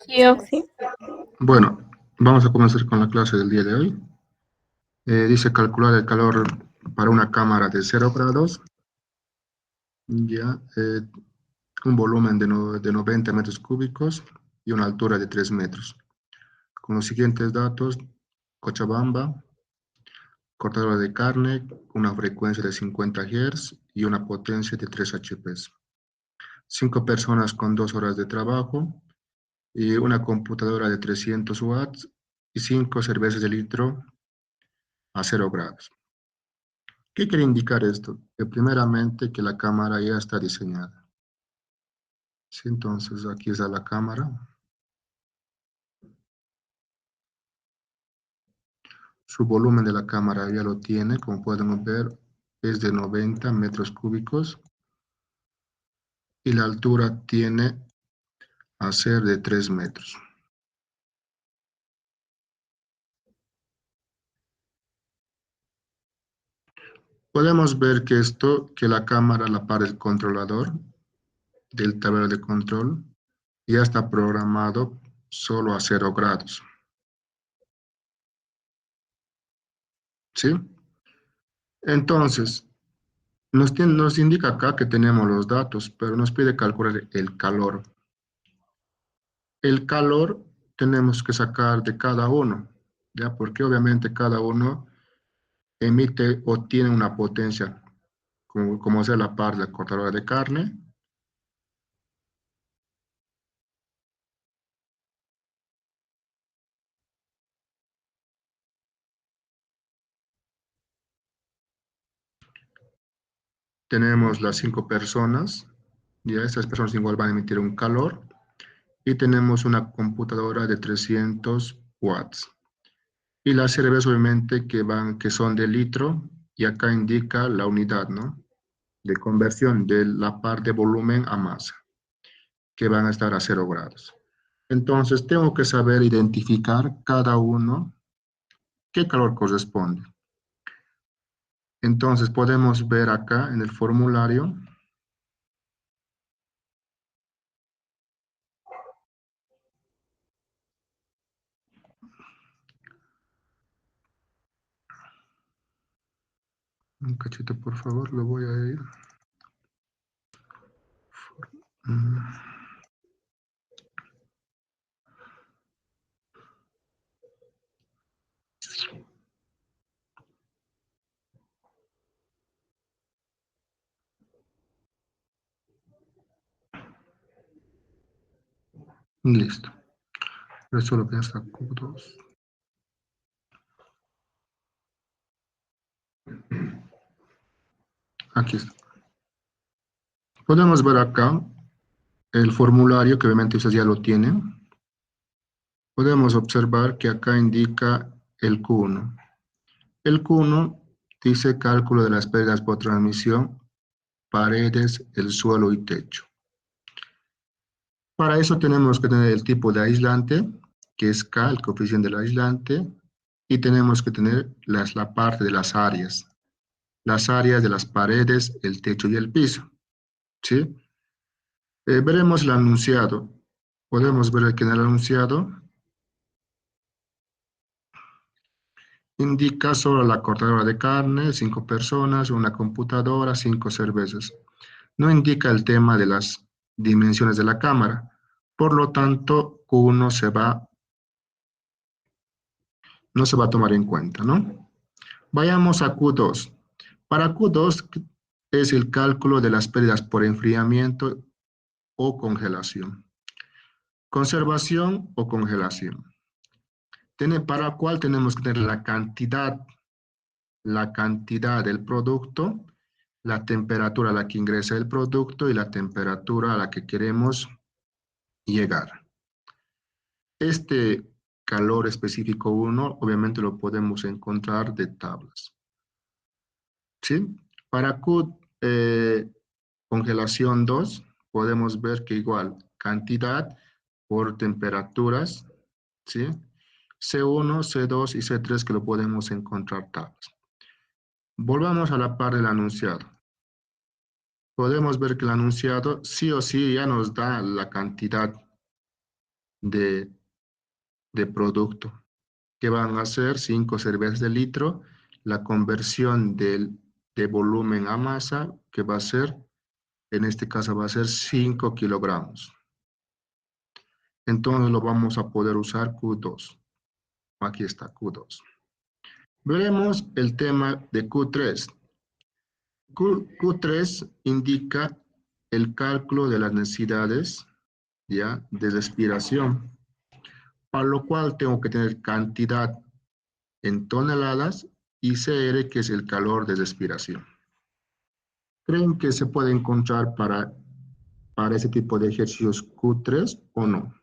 Sí. Bueno, vamos a comenzar con la clase del día de hoy. Dice calcular el calor para una cámara de 0 grados, ya, un volumen de 90 metros cúbicos y una altura de 3 metros. Con los siguientes datos: Cochabamba, cortadora de carne, una frecuencia de 50 Hz y una potencia de 3 HP. 5 personas con 2 horas de trabajo y una computadora de 300 watts y 5 cervezas de litro a 0 grados. ¿Qué quiere indicar esto? Que primeramente que la cámara ya está diseñada. Sí, entonces aquí está la cámara. Su volumen de la cámara ya lo tiene, como podemos ver, es de 90 metros cúbicos y la altura tiene a ser de 3 metros. Podemos ver que la cámara, la par del controlador, del tablero de control, ya está programado solo a 0 grados. ¿Sí? Entonces, nos indica acá que tenemos los datos, pero nos pide calcular el calor. El calor tenemos que sacar de cada uno, ¿ya? Porque obviamente cada uno emite o tiene una potencia, como sea la par de la cortadora de carne. Tenemos las 5 personas, ya estas personas igual van a emitir un calor. Y tenemos una computadora de 300 watts. Y las cervezas obviamente que son de litro, y acá indica la unidad, ¿no? De conversión de la par de volumen a masa, que van a estar a 0 grados. Entonces, tengo que saber identificar cada uno qué calor corresponde. Entonces, podemos ver acá en el formulario. Un cachito, por favor, lo voy a ir. Listo. Eso lo voy a hacer Q2. Aquí está. Podemos ver acá el formulario, que obviamente ustedes ya lo tienen. Podemos observar que acá indica el Q1. El Q1 dice cálculo de las pérdidas por transmisión, paredes, el suelo y techo. Para eso tenemos que tener el tipo de aislante, que es K, el coeficiente del aislante, y tenemos que tener la parte de las áreas de las paredes, el techo y el piso. ¿Sí? Veremos el anunciado. Podemos ver que en el anunciado indica solo la cortadora de carne, 5 personas, una computadora, 5 cervezas. No indica el tema de las dimensiones de la cámara. Por lo tanto, Q1 no se va a tomar en cuenta, ¿no? Vayamos a Q2. Para Q2 es el cálculo de las pérdidas por enfriamiento o congelación. Conservación o congelación. Para cuál tenemos que tener la cantidad del producto, la temperatura a la que ingresa el producto y la temperatura a la que queremos llegar. Este calor específico 1, obviamente lo podemos encontrar de tablas. ¿Sí? Para congelación 2, podemos ver que igual, cantidad por temperaturas, ¿sí? C1, C2 y C3 que lo podemos encontrar tablas. Volvamos a la par del anunciado. Podemos ver que el anunciado sí o sí ya nos da la cantidad de, de producto, que van a ser 5 cervezas de litro, la conversión de volumen a masa, que va a ser, en este caso va a ser 5 kilogramos. Entonces lo vamos a poder usar Q2. Aquí está Q2. Veremos el tema de Q3. Q3 indica el cálculo de las necesidades, ¿ya?, de respiración, para lo cual tengo que tener cantidad en toneladas y CR, que es el calor de respiración. ¿Creen que se puede encontrar para ese tipo de ejercicios Q3 o no?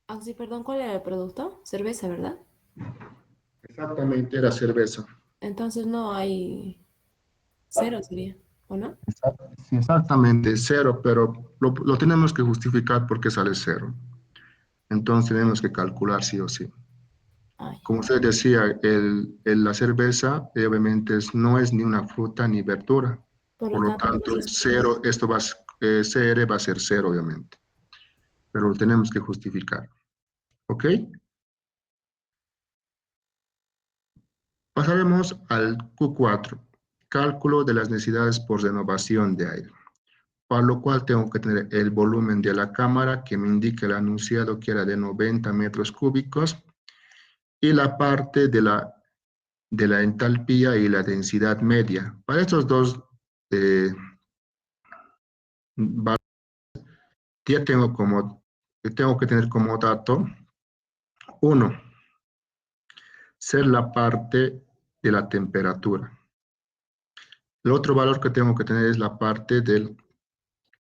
Ah, sí, perdón, ¿cuál era el producto? Cerveza, ¿verdad? Exactamente, era cerveza. Entonces no hay cero sería, ¿o no? Sí, exactamente, cero, pero lo tenemos que justificar porque sale cero. Entonces tenemos que calcular sí o sí. Ay, Como usted decía, la cerveza obviamente no es ni una fruta ni verdura. por lo Por lo tanto, tanto, entonces, cero, CR va a ser cero, obviamente. Pero lo tenemos que justificar. ¿Ok? Pasaremos al Q4. Cálculo de las necesidades por renovación de aire. Para lo cual tengo que tener el volumen de la cámara que me indica el anunciado, que era de 90 metros cúbicos, y la parte de la entalpía y la densidad media. Para estos dos valores ya tengo que tener como dato, uno, ser la parte de la temperatura. El otro valor que tengo que tener es la parte del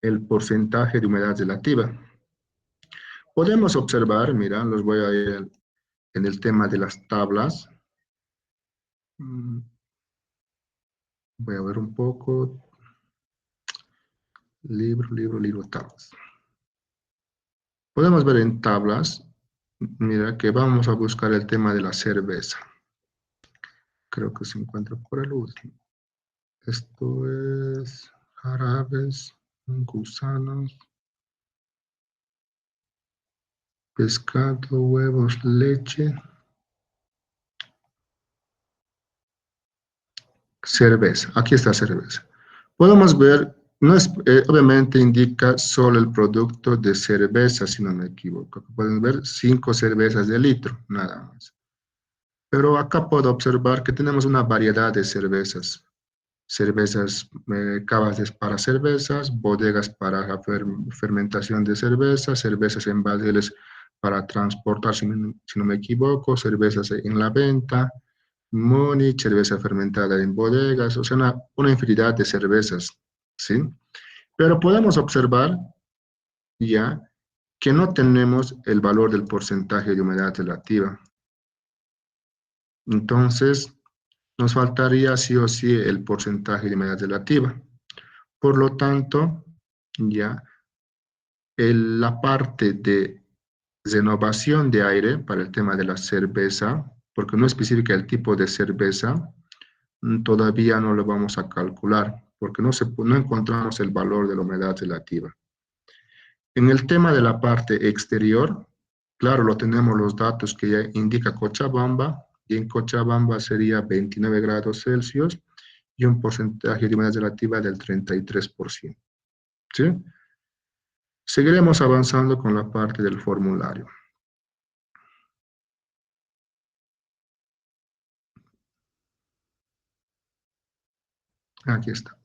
el porcentaje de humedad relativa. Podemos observar, mira, los voy a ir en el tema de las tablas. Voy a ver un poco. Libro, tablas. Podemos ver en tablas, mira, que vamos a buscar el tema de la cerveza. Creo que se encuentra por el último. Esto es jarabes, gusanos, pescado, huevos, leche, cerveza. Aquí está cerveza. Podemos ver, no es, obviamente indica solo el producto de cerveza, si no me equivoco. Pueden ver 5 cervezas de litro, nada más. Pero acá puedo observar que tenemos una variedad de cervezas. Cervezas, cavas para cervezas, bodegas para la fermentación de cerveza, cervezas en barriles para transportar, si no me equivoco, cervezas en la venta, Múnich, cerveza fermentada en bodegas, o sea, una infinidad de cervezas, ¿sí? Pero podemos observar ya que no tenemos el valor del porcentaje de humedad relativa. Entonces, nos faltaría sí o sí el porcentaje de humedad relativa. Por lo tanto, ya la parte de renovación de aire para el tema de la cerveza, porque no especifica el tipo de cerveza, todavía no lo vamos a calcular, porque no encontramos el valor de la humedad relativa. En el tema de la parte exterior, claro, lo tenemos los datos que ya indica Cochabamba, y en Cochabamba sería 29 grados Celsius y un porcentaje de humedad relativa del 33%. ¿Sí? Seguiremos avanzando con la parte del formulario. Aquí está.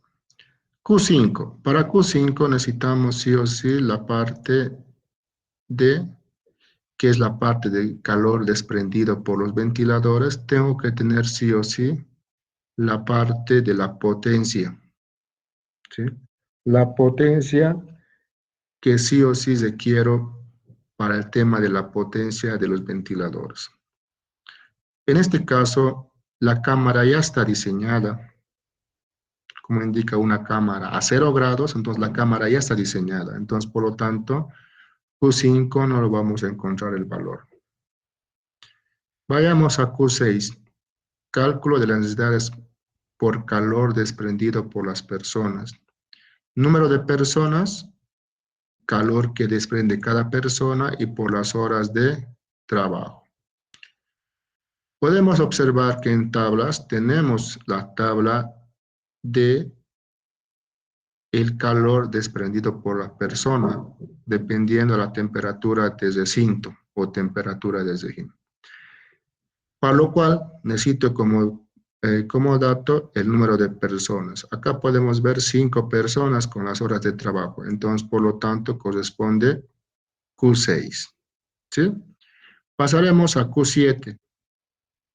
Q5. Para Q5 necesitamos sí o sí la parte de, que es la parte de calor desprendido por los ventiladores. Tengo que tener sí o sí la parte de la potencia. ¿Sí? La potencia que sí o sí requiero para el tema de la potencia de los ventiladores. En este caso, la cámara ya está diseñada, como indica una cámara a 0 grados, entonces la cámara ya está diseñada. Entonces, por lo tanto, Q5 no lo vamos a encontrar el valor. Vayamos a Q6, cálculo de las necesidades por calor desprendido por las personas. Número de personas, calor que desprende cada persona y por las horas de trabajo. Podemos observar que en tablas tenemos la tabla de el calor desprendido por la persona, dependiendo de la temperatura de recinto o temperatura de régimen. Para lo cual necesito como dato el número de personas. Acá podemos ver 5 personas con las horas de trabajo. Entonces, por lo tanto, corresponde Q6. ¿Sí? Pasaremos a Q7.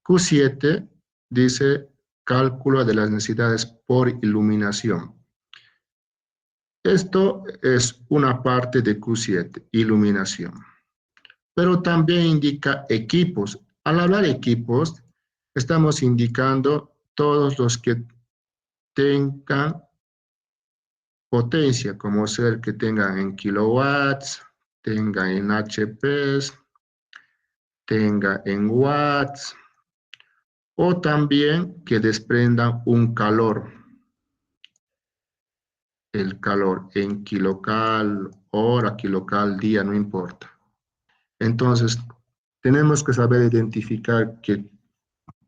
Q7 dice cálculo de las necesidades por iluminación. Esto es una parte de Q7, iluminación. Pero también indica equipos. Al hablar de equipos, estamos indicando todos los que tengan potencia, como ser que tengan en kilowatts, tengan en HPs, tenga en watts, o también que desprendan un calor. El calor en kilocal, hora, kilocal, día, no importa. Entonces, tenemos que saber identificar que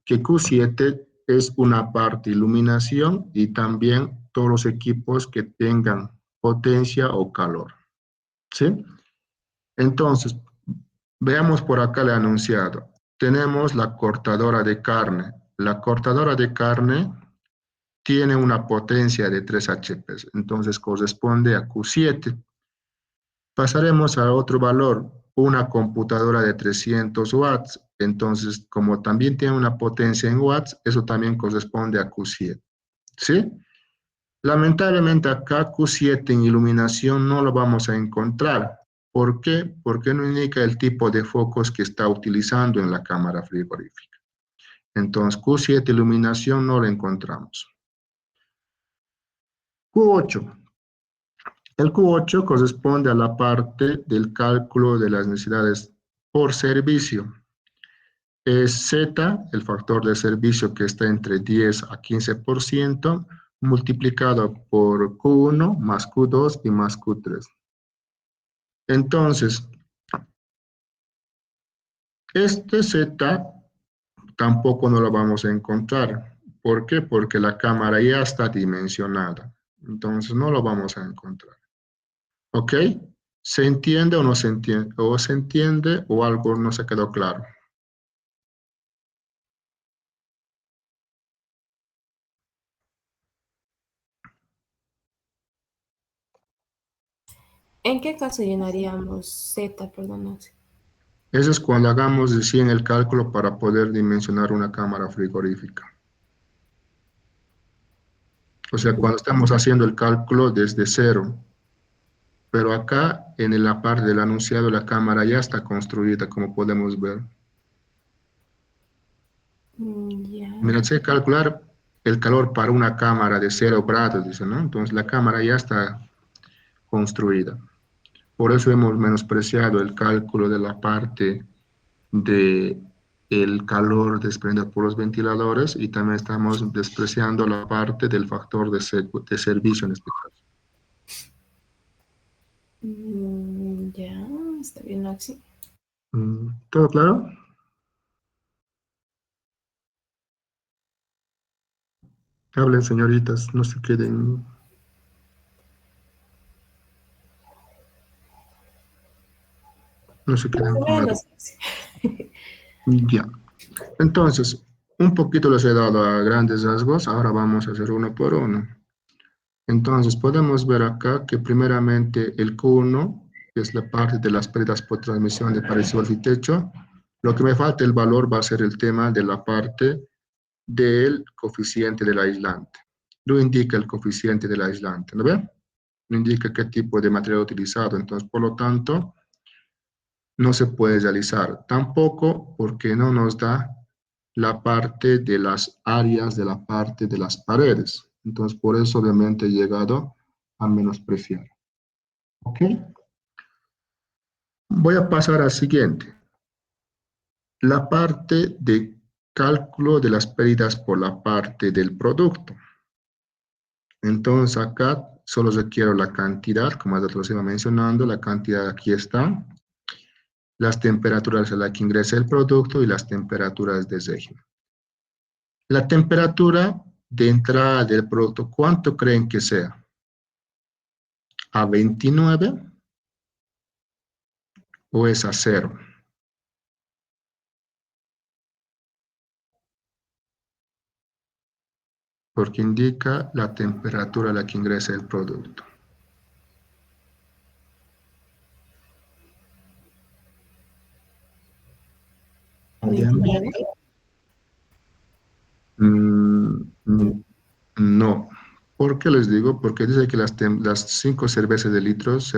Q7 es una parte iluminación y también todos los equipos que tengan potencia o calor. ¿Sí? Entonces, veamos por acá el enunciado. Tenemos la cortadora de carne. La cortadora de carne tiene una potencia de 3 HP, entonces corresponde a Q7. Pasaremos a otro valor, una computadora de 300 watts, entonces como también tiene una potencia en watts, eso también corresponde a Q7, ¿sí? Lamentablemente acá Q7 en iluminación no lo vamos a encontrar. ¿Por qué? Porque no indica el tipo de focos que está utilizando en la cámara frigorífica. Entonces Q7 iluminación no lo encontramos. Q8. El Q8 corresponde a la parte del cálculo de las necesidades por servicio. Es Z, el factor de servicio que está entre 10 a 15%, multiplicado por Q1 más Q2 y más Q3. Entonces, este Z tampoco no lo vamos a encontrar. ¿Por qué? Porque la cámara ya está dimensionada. Entonces, no lo vamos a encontrar. ¿Ok? ¿Se entiende o no se entiende? ¿O se entiende o algo no se quedó claro? ¿En qué caso llenaríamos Z, perdón? Eso es cuando hagamos recién el cálculo para poder dimensionar una cámara frigorífica. O sea, cuando estamos haciendo el cálculo desde cero. Pero acá, en la parte del anunciado, la cámara ya está construida, como podemos ver. Ya. Mira, sé calcular el calor para una cámara de 0 grados, dice, ¿no? Entonces la cámara ya está construida. Por eso hemos menospreciado el cálculo de la parte de el calor desprendido por los ventiladores y también estamos despreciando la parte del factor de servicio en este caso. Ya, está bien, Maxi. ¿Todo claro? Hablen, señoritas, no se queden, no se Más queden o con la... menos, Maxi. Ya. Entonces, un poquito les he dado a grandes rasgos, ahora vamos a hacer uno por uno. Entonces, podemos ver acá que primeramente el Q1, que es la parte de las pérdidas por transmisión de pared y techo, lo que me falta el valor va a ser el tema de la parte del coeficiente del aislante. Lo indica el coeficiente del aislante, ¿no ve? No indica qué tipo de material utilizado, entonces, por lo tanto, no se puede realizar. Tampoco porque no nos da la parte de las áreas de la parte de las paredes. Entonces, por eso obviamente he llegado a menospreciar. ¿Ok? Voy a pasar al siguiente. La parte de cálculo de las pérdidas por la parte del producto. Entonces, acá solo requiero la cantidad, como ya te lo iba mencionando, la cantidad aquí está, las temperaturas a las que ingresa el producto y las temperaturas de régimen. La temperatura de entrada del producto, ¿cuánto creen que sea? ¿A 29 o es a 0? Porque indica la temperatura a la que ingresa el producto. ¿29? No. ¿Por qué les digo? Porque dice que las 5 cervezas de litros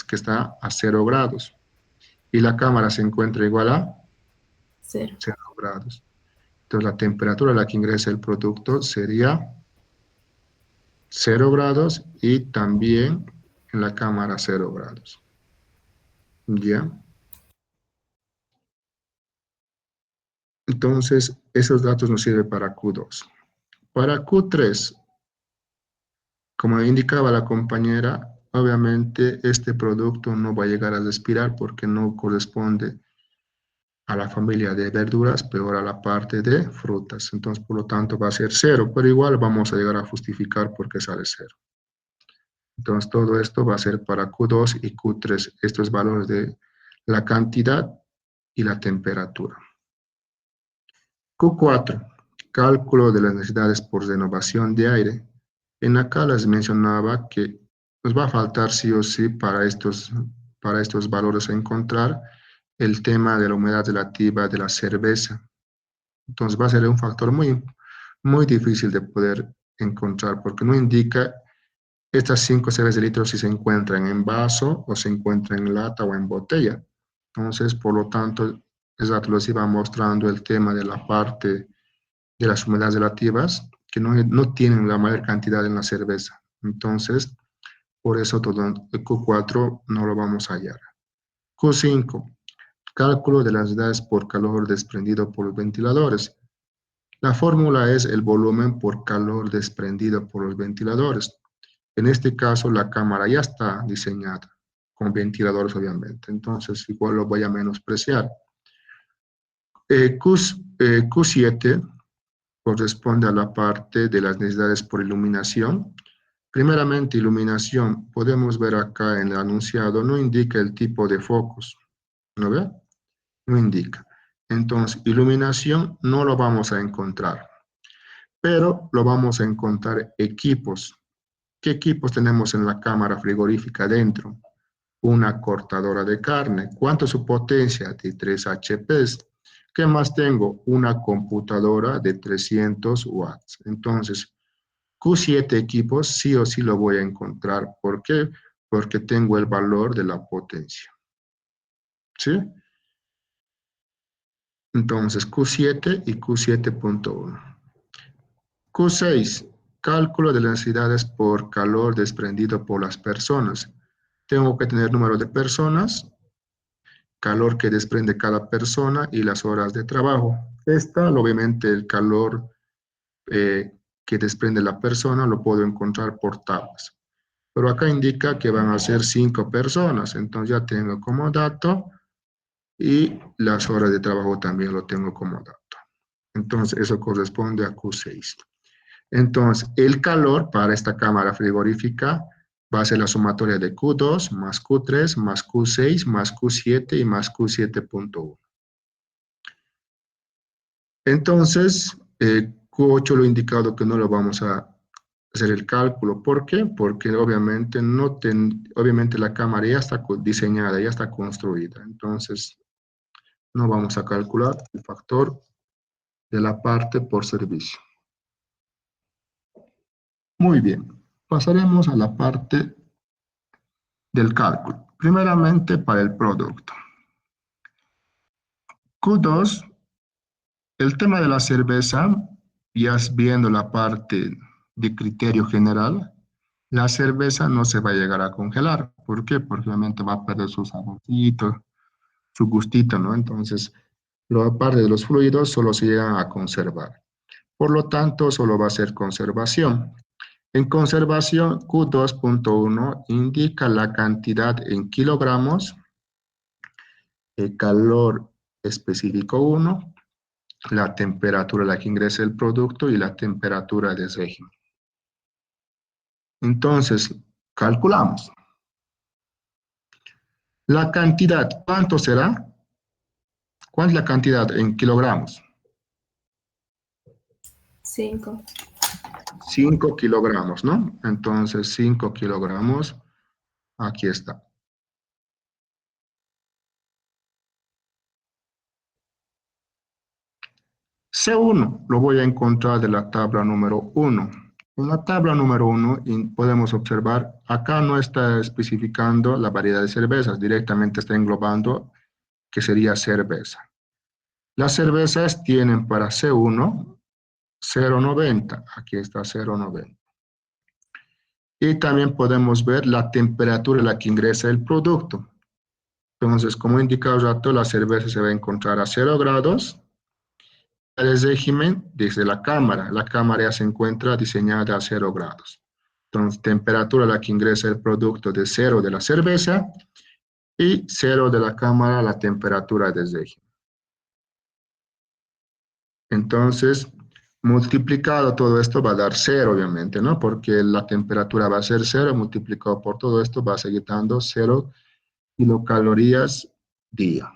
que está a 0 grados y la cámara se encuentra igual a 0. 0 grados. Entonces la temperatura a la que ingresa el producto sería 0 grados y también en la cámara 0 grados. ¿Ya? Entonces, esos datos nos sirven para Q2. Para Q3, como indicaba la compañera, obviamente este producto no va a llegar a respirar porque no corresponde a la familia de verduras, peor a la parte de frutas. Entonces, por lo tanto, va a ser 0, pero igual vamos a llegar a justificar por qué sale 0. Entonces, todo esto va a ser para Q2 y Q3, estos valores de la cantidad y la temperatura. Q4, cálculo de las necesidades por renovación de aire. En acá les mencionaba que nos va a faltar sí o sí para estos valores a encontrar el tema de la humedad relativa de la cerveza. Entonces va a ser un factor muy difícil de poder encontrar porque no indica estas 5 cervezas de litros si se encuentran en vaso o se encuentran en lata o en botella. Entonces, por lo tanto, exacto, les iba mostrando el tema de la parte de las humedades relativas que no tienen la mayor cantidad en la cerveza. Entonces, por eso todo el Q4 no lo vamos a hallar. Q5, cálculo de las necesidades por calor desprendido por los ventiladores. La fórmula es el volumen por calor desprendido por los ventiladores. En este caso, la cámara ya está diseñada con ventiladores, obviamente. Entonces, igual lo voy a menospreciar. Q7 corresponde a la parte de las necesidades por iluminación. Primeramente, iluminación, podemos ver acá en el anunciado, no indica el tipo de focos, ¿no ve? No indica. Entonces, iluminación no lo vamos a encontrar, pero lo vamos a encontrar equipos. ¿Qué equipos tenemos en la cámara frigorífica dentro? Una cortadora de carne. ¿Cuánto es su potencia? De 3 HPs. ¿Qué más tengo? Una computadora de 300 watts. Entonces, Q7 equipos sí o sí lo voy a encontrar. ¿Por qué? Porque tengo el valor de la potencia. ¿Sí? Entonces, Q7 y Q7.1. Q6, cálculo de las necesidades por calor desprendido por las personas. Tengo que tener número de personas, calor que desprende cada persona y las horas de trabajo. Obviamente, el calor que desprende la persona lo puedo encontrar por tablas. Pero acá indica que van a ser 5 personas, entonces ya tengo como dato y las horas de trabajo también lo tengo como dato. Entonces, eso corresponde a Q6. Entonces, el calor para esta cámara frigorífica va a ser la sumatoria de Q2 más Q3 más Q6 más Q7 y más Q7.1. Entonces, Q8 lo he indicado que no lo vamos a hacer el cálculo. ¿Por qué? Porque obviamente, obviamente la cámara ya está diseñada, ya está construida. Entonces, no vamos a calcular el factor de la parte por servicio. Muy bien, pasaremos a la parte del cálculo. Primeramente para el producto. Q2, el tema de la cerveza, ya viendo la parte de criterio general, la cerveza no se va a llegar a congelar. ¿Por qué? Porque obviamente va a perder su saborcito, su gustito, ¿no? Entonces, la parte de los fluidos solo se llegan a conservar. Por lo tanto, solo va a ser conservación. En conservación, Q2.1 indica la cantidad en kilogramos, el calor específico 1, la temperatura a la que ingresa el producto y la temperatura de régimen. Entonces, calculamos. La cantidad, ¿cuánto será? ¿Cuál es la cantidad en kilogramos? 5. 5 kilogramos, ¿no? Entonces, 5 kilogramos, aquí está. C1 lo voy a encontrar de la tabla número 1. En la tabla número 1 podemos observar, acá no está especificando la variedad de cervezas, directamente está englobando que sería cerveza. Las cervezas tienen para C1 0,90, aquí está 0,90. Y también podemos ver la temperatura a la que ingresa el producto. Entonces, como indica el rato, la cerveza se va a encontrar a 0 grados. El régimen desde la cámara ya se encuentra diseñada a 0 grados. Entonces, temperatura a la que ingresa el producto de 0 de la cerveza y 0 de la cámara la temperatura del régimen. Entonces, multiplicado todo esto va a dar 0, obviamente, ¿no? Porque la temperatura va a ser 0, multiplicado por todo esto va a seguir dando 0 kilocalorías día.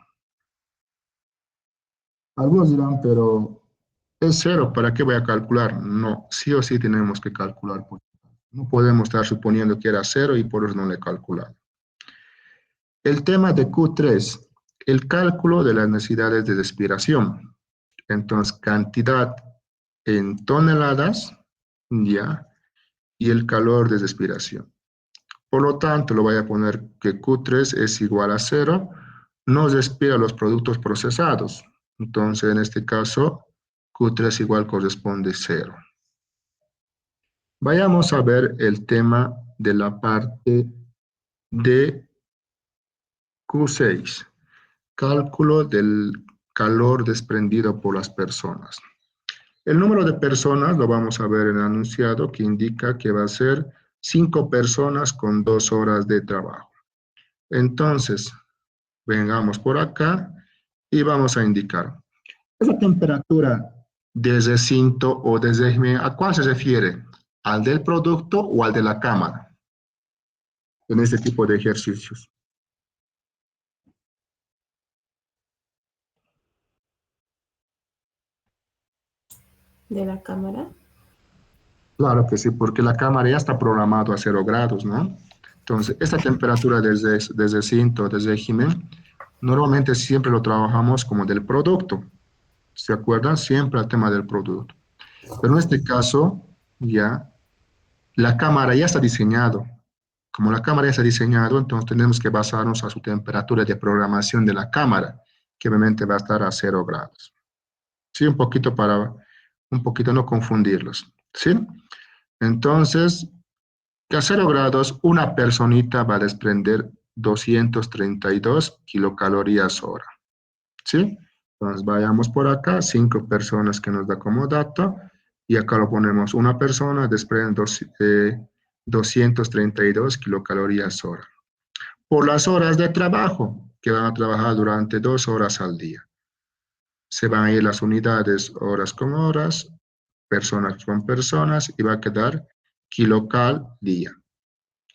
Algunos dirán, pero es 0, ¿para qué voy a calcular? No, sí o sí tenemos que calcular. No podemos estar suponiendo que era 0 y por eso no le calculamos. El tema de Q3, el cálculo de las necesidades de respiración. Entonces, cantidad en toneladas, ya, y el calor de respiración. Por lo tanto, lo voy a poner que Q3 es igual a 0, no respira los productos procesados. Entonces, en este caso, Q3 igual corresponde a 0. Vayamos a ver el tema de la parte de Q6, cálculo del calor desprendido por las personas. El número de personas lo vamos a ver en el anunciado que indica que va a ser 5 personas con 2 horas de trabajo. Entonces, vengamos por acá y vamos a indicar. Esa temperatura de recinto o de régimen, ¿a cuál se refiere? ¿Al del producto o al de la cámara? En este tipo de ejercicios. De la cámara. Claro que sí, porque la cámara ya está programado a 0 grados, ¿no? Entonces, esta temperatura de recinto, de régimen, normalmente siempre lo trabajamos como del producto. ¿Se acuerdan? Siempre el tema del producto. Pero en este caso, ya, la cámara ya está diseñado. Como la cámara ya está diseñado, entonces tenemos que basarnos a su temperatura de programación de la cámara, que obviamente va a estar a 0 grados. Sí, un poquito no confundirlos. ¿Sí? Entonces, que a 0 grados, una personita va a desprender 232 kilocalorías hora. ¿Sí? Entonces, vayamos por acá, 5 personas que nos da como dato, y acá lo ponemos, una persona desprende 232 kilocalorías hora. Por las horas de trabajo, que van a trabajar durante 2 horas al día. Se van a ir las unidades horas con horas, personas con personas, y va a quedar kilocal día.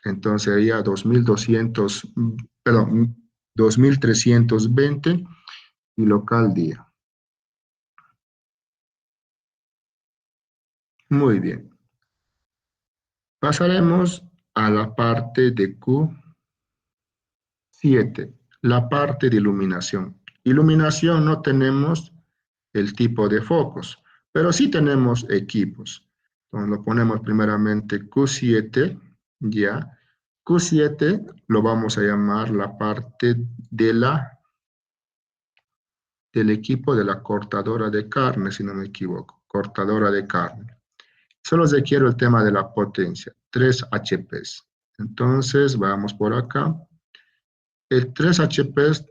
Entonces sería 2.320 kilocal día. Muy bien. Pasaremos a la parte de Q7, la parte de iluminación. Iluminación no tenemos el tipo de focos, pero sí tenemos equipos. Entonces lo ponemos primeramente Q7, ya. Q7 lo vamos a llamar la parte de del equipo de la cortadora de carne, si no me equivoco, cortadora de carne. Solo requiero el tema de la potencia, 3 HPs. Entonces, vamos por acá. El 3 HPs,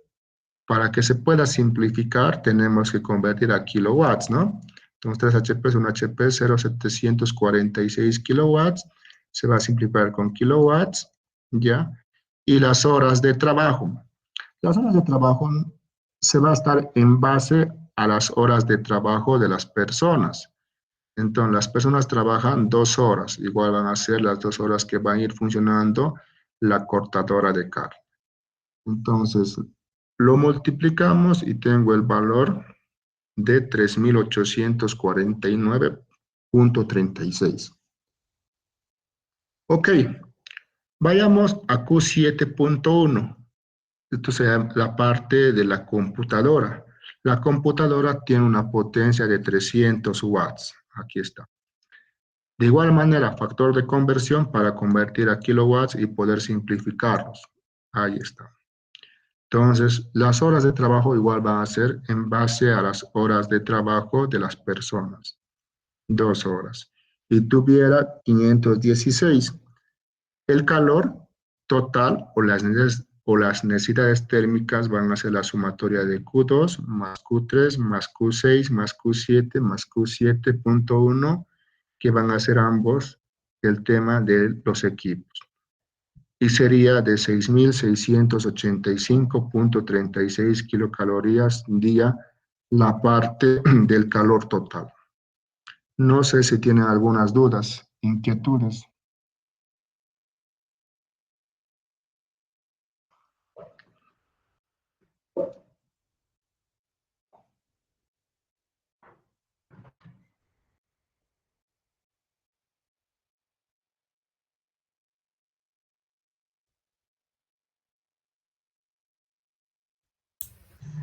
para que se pueda simplificar, tenemos que convertir a kilowatts, ¿no? Entonces 3 HP es un HP 0,746 kilowatts, se va a simplificar con kilowatts, ¿ya? Y las horas de trabajo. Las horas de trabajo se va a estar en base a las horas de trabajo de las personas. Entonces, las personas trabajan 2 horas, igual van a ser las 2 horas que van a ir funcionando la cortadora de carne. Entonces, lo multiplicamos y tengo el valor de 3.849.36. Ok, vayamos a Q7.1. Esto sería la parte de la computadora. La computadora tiene una potencia de 300 watts. Aquí está. De igual manera, factor de conversión para convertir a kilowatts y poder simplificarlos. Ahí está. Entonces, las horas de trabajo igual van a ser en base a las horas de trabajo de las personas. 2 horas. Y tuviera 516. El calor total o las necesidades térmicas van a ser la sumatoria de Q2 más Q3 más Q6 más Q7 más Q7.1, que van a ser ambos el tema de los equipos. Y sería de 6.685.36 kilocalorías día la parte del calor total. No sé si tienen algunas dudas, inquietudes.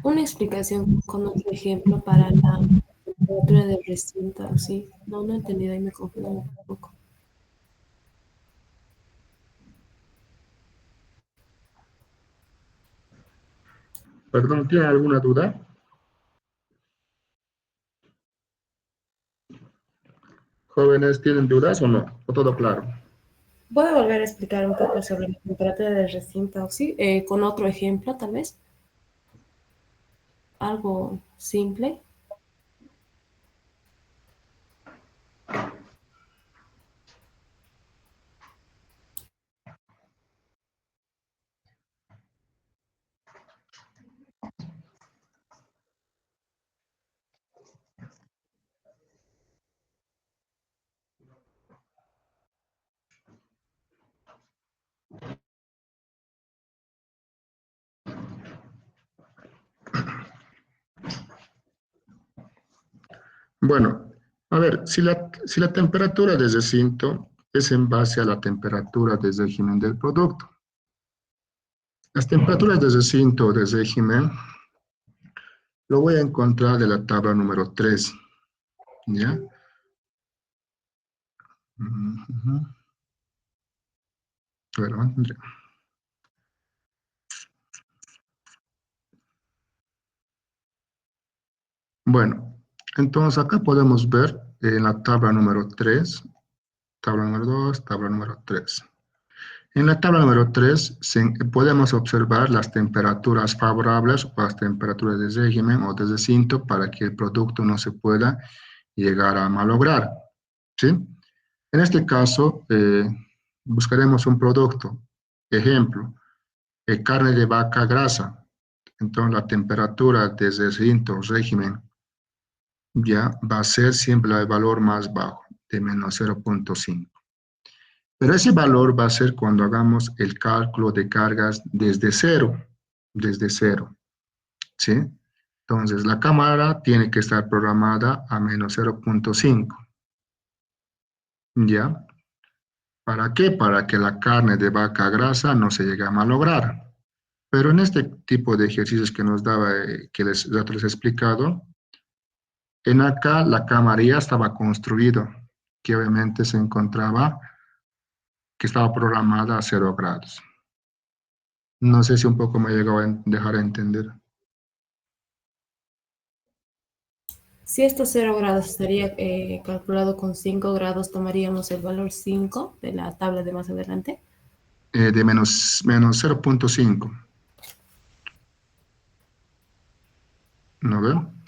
Una explicación con otro ejemplo para la temperatura del recinto, sí. No, no he entendido, ahí me confundí un poco. Perdón, ¿tienen alguna duda? ¿Jóvenes tienen dudas o no? ¿O todo claro? ¿Puedo volver a explicar un poco sobre la temperatura del recinto, sí? Con otro ejemplo, tal vez. Algo simple. Bueno, a ver, si la temperatura de recinto es en base a la temperatura de régimen del producto. Las temperaturas de recinto o de régimen lo voy a encontrar de la tabla número 3, ¿ya? Ujú. Perdón, ya. Bueno, entonces acá podemos ver en la tabla número 3, tabla número 2, tabla número 3. En la tabla número 3 podemos observar las temperaturas favorables o las temperaturas de régimen o de recinto para que el producto no se pueda llegar a malograr, ¿sí? En este caso, buscaremos un producto. Ejemplo, carne de vaca grasa. Entonces, la temperatura de recinto o régimen ya va a ser siempre el valor más bajo, de menos 0.5. Pero ese valor va a ser cuando hagamos el cálculo de cargas desde cero, ¿sí? Entonces, la cámara tiene que estar programada a menos 0.5, ¿ya? ¿Para qué? Para que la carne de vaca grasa no se llegue a malograr. Pero en este tipo de ejercicios que nos daba, que ya te les he explicado, en acá la cámara ya estaba construido, que obviamente se encontraba, que estaba programada a 0 grados. No sé si un poco me llegó a dejar entender. Si estos 0 grados estaría calculado con 5 grados, tomaríamos el valor 5 de la tabla de más adelante. De menos 0.5, ¿no ven?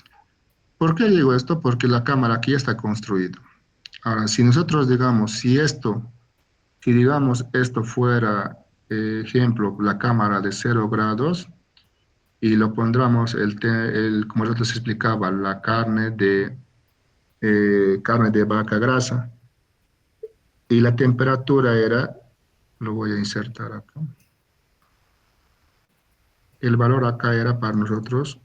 ¿Por qué digo esto? Porque la cámara aquí está construida. Ahora, si nosotros digamos, si digamos esto fuera, ejemplo, la cámara de 0 grados, y lo pondremos, como yo les explicaba, la carne de vaca grasa, y la temperatura era, lo voy a insertar acá, el valor acá era para nosotros,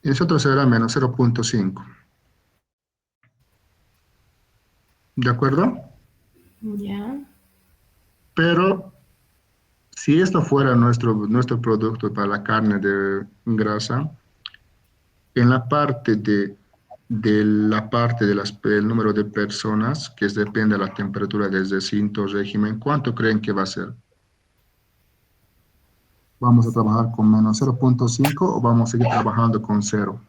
y nosotros era menos 0,5, ¿de acuerdo? Ya. Pero si esto fuera nuestro producto para la carne de grasa, en la parte del número de personas, que depende de la temperatura del recinto régimen, ¿cuánto creen que va a ser? ¿Vamos a trabajar con menos 0,5 o vamos a seguir trabajando con 0?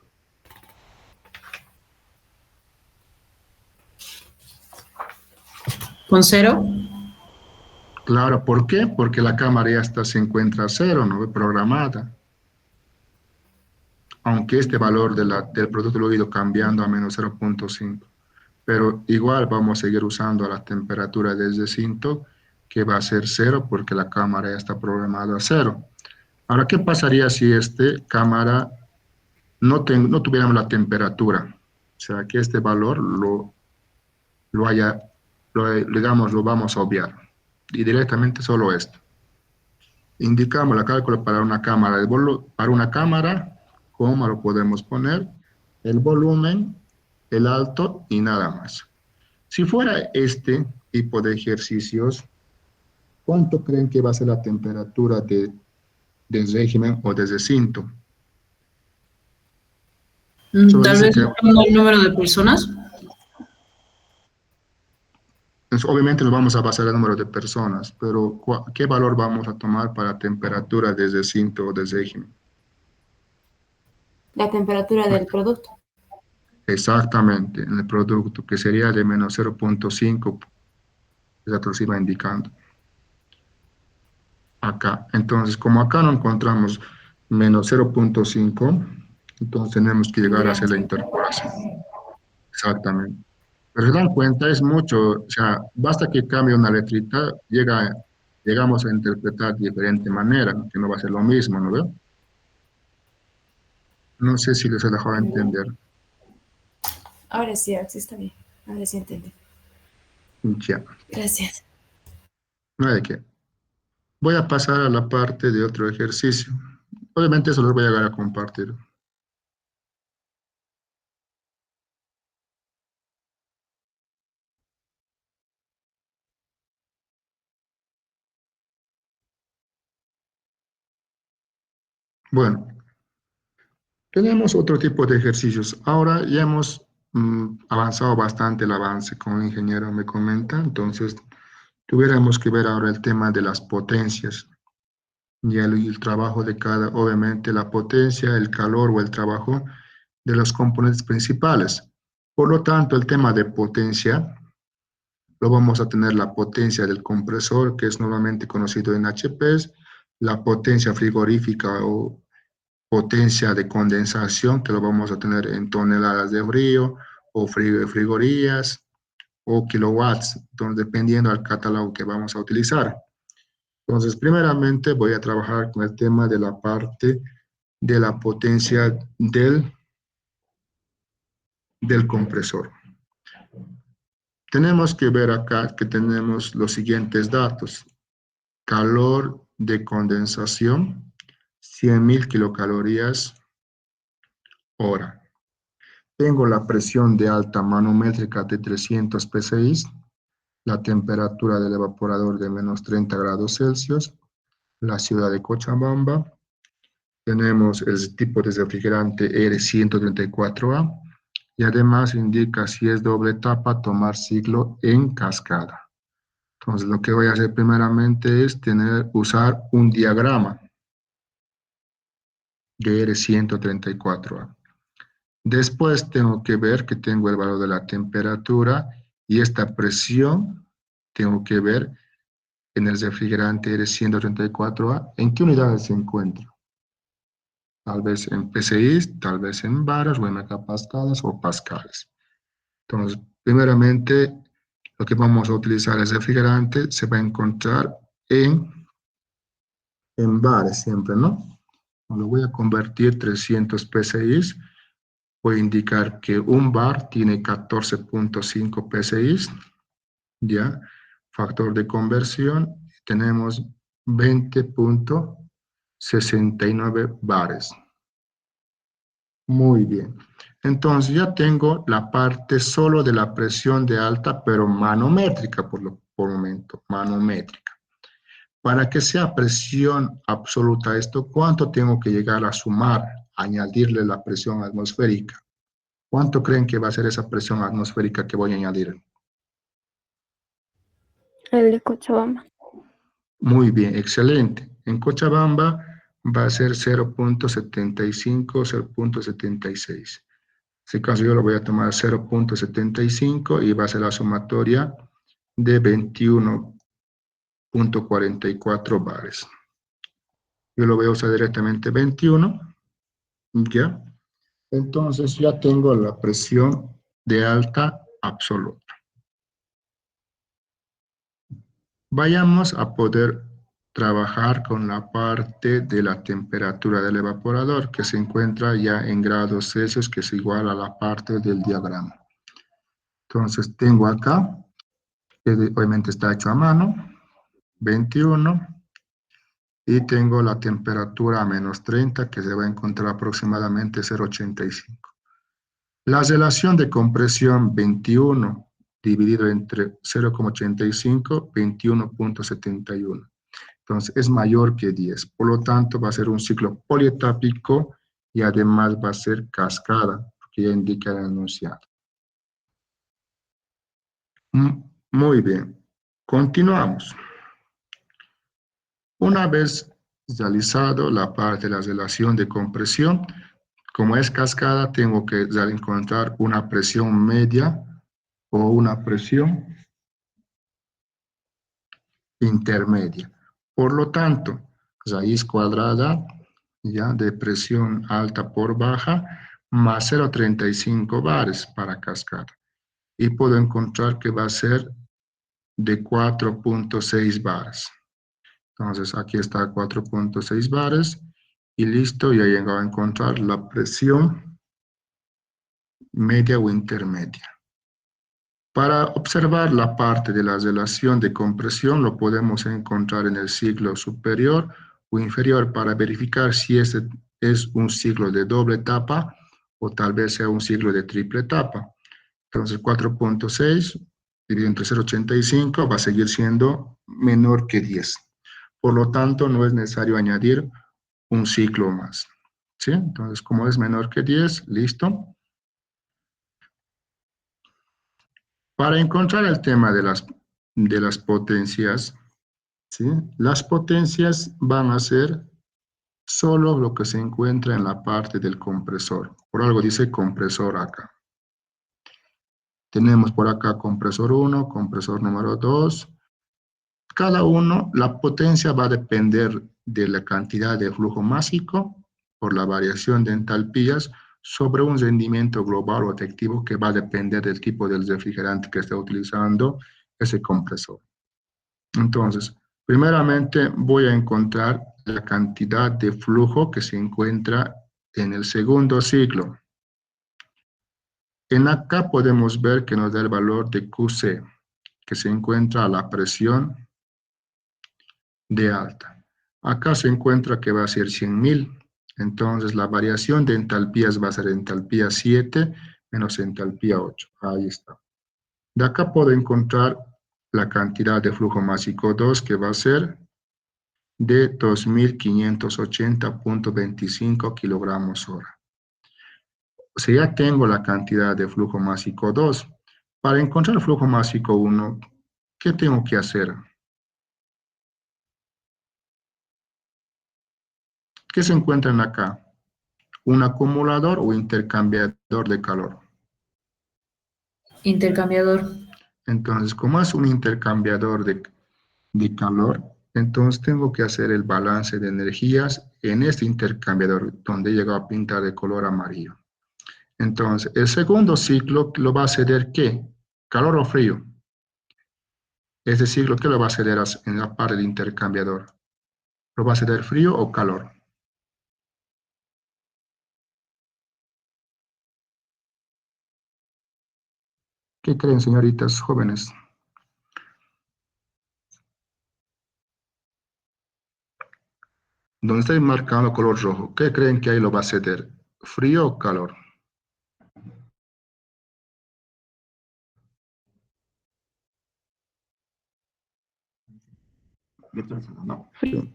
¿Con cero? Claro, ¿por qué? Porque la cámara se encuentra a 0, ¿no? Programada. Aunque este valor del producto lo ha ido cambiando a menos 0,5. Pero igual vamos a seguir usando la temperatura del recinto, que va a ser 0 porque la cámara ya está programada a 0. Ahora, ¿qué pasaría si cámara no tuviéramos la temperatura? O sea, que este valor lo haya, digamos, lo vamos a obviar. Y directamente solo esto. Indicamos la cálculo para una cámara, para una cámara, cómo lo podemos poner, el volumen, el alto y nada más. Si fuera este tipo de ejercicios, ¿cuánto creen que va a ser la temperatura del régimen o del recinto? Solo Tal dice vez que el número de personas. obviamente nos vamos a basar en el número de personas, pero ¿qué valor vamos a tomar para temperatura del recinto o del régimen? La temperatura del producto. Exactamente, en el producto, que sería de menos 0,5, exacto, se iba indicando acá. Entonces, como acá no encontramos menos 0,5, entonces tenemos que llegar a Ya. hacer la interpolación. Exactamente. Pero se dan cuenta, es mucho, o sea, basta que cambie una letrita, llegamos a interpretar de diferente manera, que no va a ser lo mismo, ¿no ve? No sé si les he dejado entender. Ahora sí, ahora sí está bien. Ahora sí entendí. Ya, Gracias. no hay de qué. Voy a pasar a la parte de otro ejercicio. Obviamente eso los voy a llegar a compartir. Bueno, tenemos otro tipo de ejercicios. Ahora ya hemos avanzado bastante el avance, como el ingeniero me comenta, entonces tuviéramos que ver ahora el tema de las potencias y el trabajo de obviamente la potencia, el calor o el trabajo de los componentes principales. Por lo tanto, el tema de potencia, lo vamos a tener la potencia del compresor, que es normalmente conocido en HPs, la potencia frigorífica o potencia de condensación, que lo vamos a tener en toneladas de frío o frigorías o kilowatts, entonces, dependiendo del catálogo que vamos a utilizar. Entonces, primeramente voy a trabajar con el tema de la parte de la potencia del compresor. Tenemos que ver acá que tenemos los siguientes datos. Calor de condensación, 100.000 kilocalorías hora. Tengo la presión de alta manométrica de 300 psi, la temperatura del evaporador de menos 30 grados Celsius, la ciudad de Cochabamba. Tenemos el tipo de refrigerante R134A y además indica si es doble etapa, tomar ciclo en cascada. Entonces, lo que voy a hacer primeramente es usar un diagrama de R134A. Después tengo que ver que tengo el valor de la temperatura y esta presión tengo que ver en el refrigerante R134A en qué unidades se encuentra. Tal vez en PSI, tal vez en bares o en megapascales o pascales. Entonces, primeramente, lo que vamos a utilizar es refrigerante, se va a encontrar en bares siempre, ¿no? Lo voy a convertir 300 PSI. Voy a indicar que un bar tiene 14.5 PSI, ¿ya? Factor de conversión, tenemos 20.69 bares. Muy bien. Entonces ya tengo la parte solo de la presión de alta, pero manométrica por momento, manométrica. Para que sea presión absoluta esto, ¿cuánto tengo que llegar a sumar, añadirle la presión atmosférica? ¿Cuánto creen que va a ser esa presión atmosférica que voy a añadir? El de Cochabamba. Muy bien, excelente. En Cochabamba va a ser 0.75, 0.76. En este caso yo lo voy a tomar 0.75 y va a ser la sumatoria de 21.44 bares. Yo lo voy a usar directamente 21, ¿ya? Entonces ya tengo la presión de alta absoluta. Vayamos a poder trabajar con la parte de la temperatura del evaporador que se encuentra ya en grados Celsius, que es igual a la parte del diagrama. Entonces tengo acá, que obviamente está hecho a mano, 21, y tengo la temperatura a menos 30, que se va a encontrar aproximadamente 0.85. La relación de compresión 21 dividido entre 0,85, 21.71. Entonces es mayor que 10. Por lo tanto, va a ser un ciclo polietápico y además va a ser cascada, porque ya indica el enunciado. Muy bien. Continuamos. Una vez realizado la parte de la relación de compresión, como es cascada, tengo que encontrar una presión media o una presión intermedia. Por lo tanto, raíz cuadrada ya de presión alta por baja más 0.35 bares para cascada. Y puedo encontrar que va a ser de 4.6 bares. Entonces aquí está 4.6 bares y listo, ya he llegado a encontrar la presión media o intermedia. Para observar la parte de la relación de compresión lo podemos encontrar en el ciclo superior o inferior para verificar si ese es un ciclo de doble etapa o tal vez sea un ciclo de triple etapa. Entonces 4.6 dividido entre 0.85 va a seguir siendo menor que 10. Por lo tanto, no es necesario añadir un ciclo más. ¿Sí? Entonces, como es menor que 10, listo. Para encontrar el tema de las potencias, ¿sí? Las potencias van a ser solo lo que se encuentra en la parte del compresor. Por algo dice compresor acá. Tenemos por acá compresor 1, compresor número 2. Cada uno, la potencia va a depender de la cantidad de flujo másico por la variación de entalpías sobre un rendimiento global o efectivo que va a depender del tipo del refrigerante que esté utilizando ese compresor. Entonces, primeramente voy a encontrar la cantidad de flujo que se encuentra en el segundo ciclo. En acá podemos ver que nos da el valor de QC, que se encuentra a la presión de alta. Acá se encuentra que va a ser 100.000. Entonces, la variación de entalpías va a ser entalpía 7 menos entalpía 8. Ahí está. De acá puedo encontrar la cantidad de flujo másico 2, que va a ser de 2.580.25 kilogramos hora. O sea, ya tengo la cantidad de flujo másico 2. Para encontrar el flujo másico 1, ¿qué tengo que hacer? ¿Qué se encuentran acá? ¿Un acumulador o intercambiador de calor? Intercambiador. Entonces, como es un intercambiador de calor, entonces tengo que hacer el balance de energías en este intercambiador, donde llega a pintar de color amarillo. Entonces, el segundo ciclo lo va a ceder ¿qué? ¿Calor o frío? Este ciclo, ¿qué lo va a ceder en la parte del intercambiador? ¿Lo va a ceder frío o calor? ¿Qué creen, señoritas jóvenes? Donde está marcado color rojo, ¿qué creen que ahí lo va a ceder? ¿Frío o calor? No. Frío.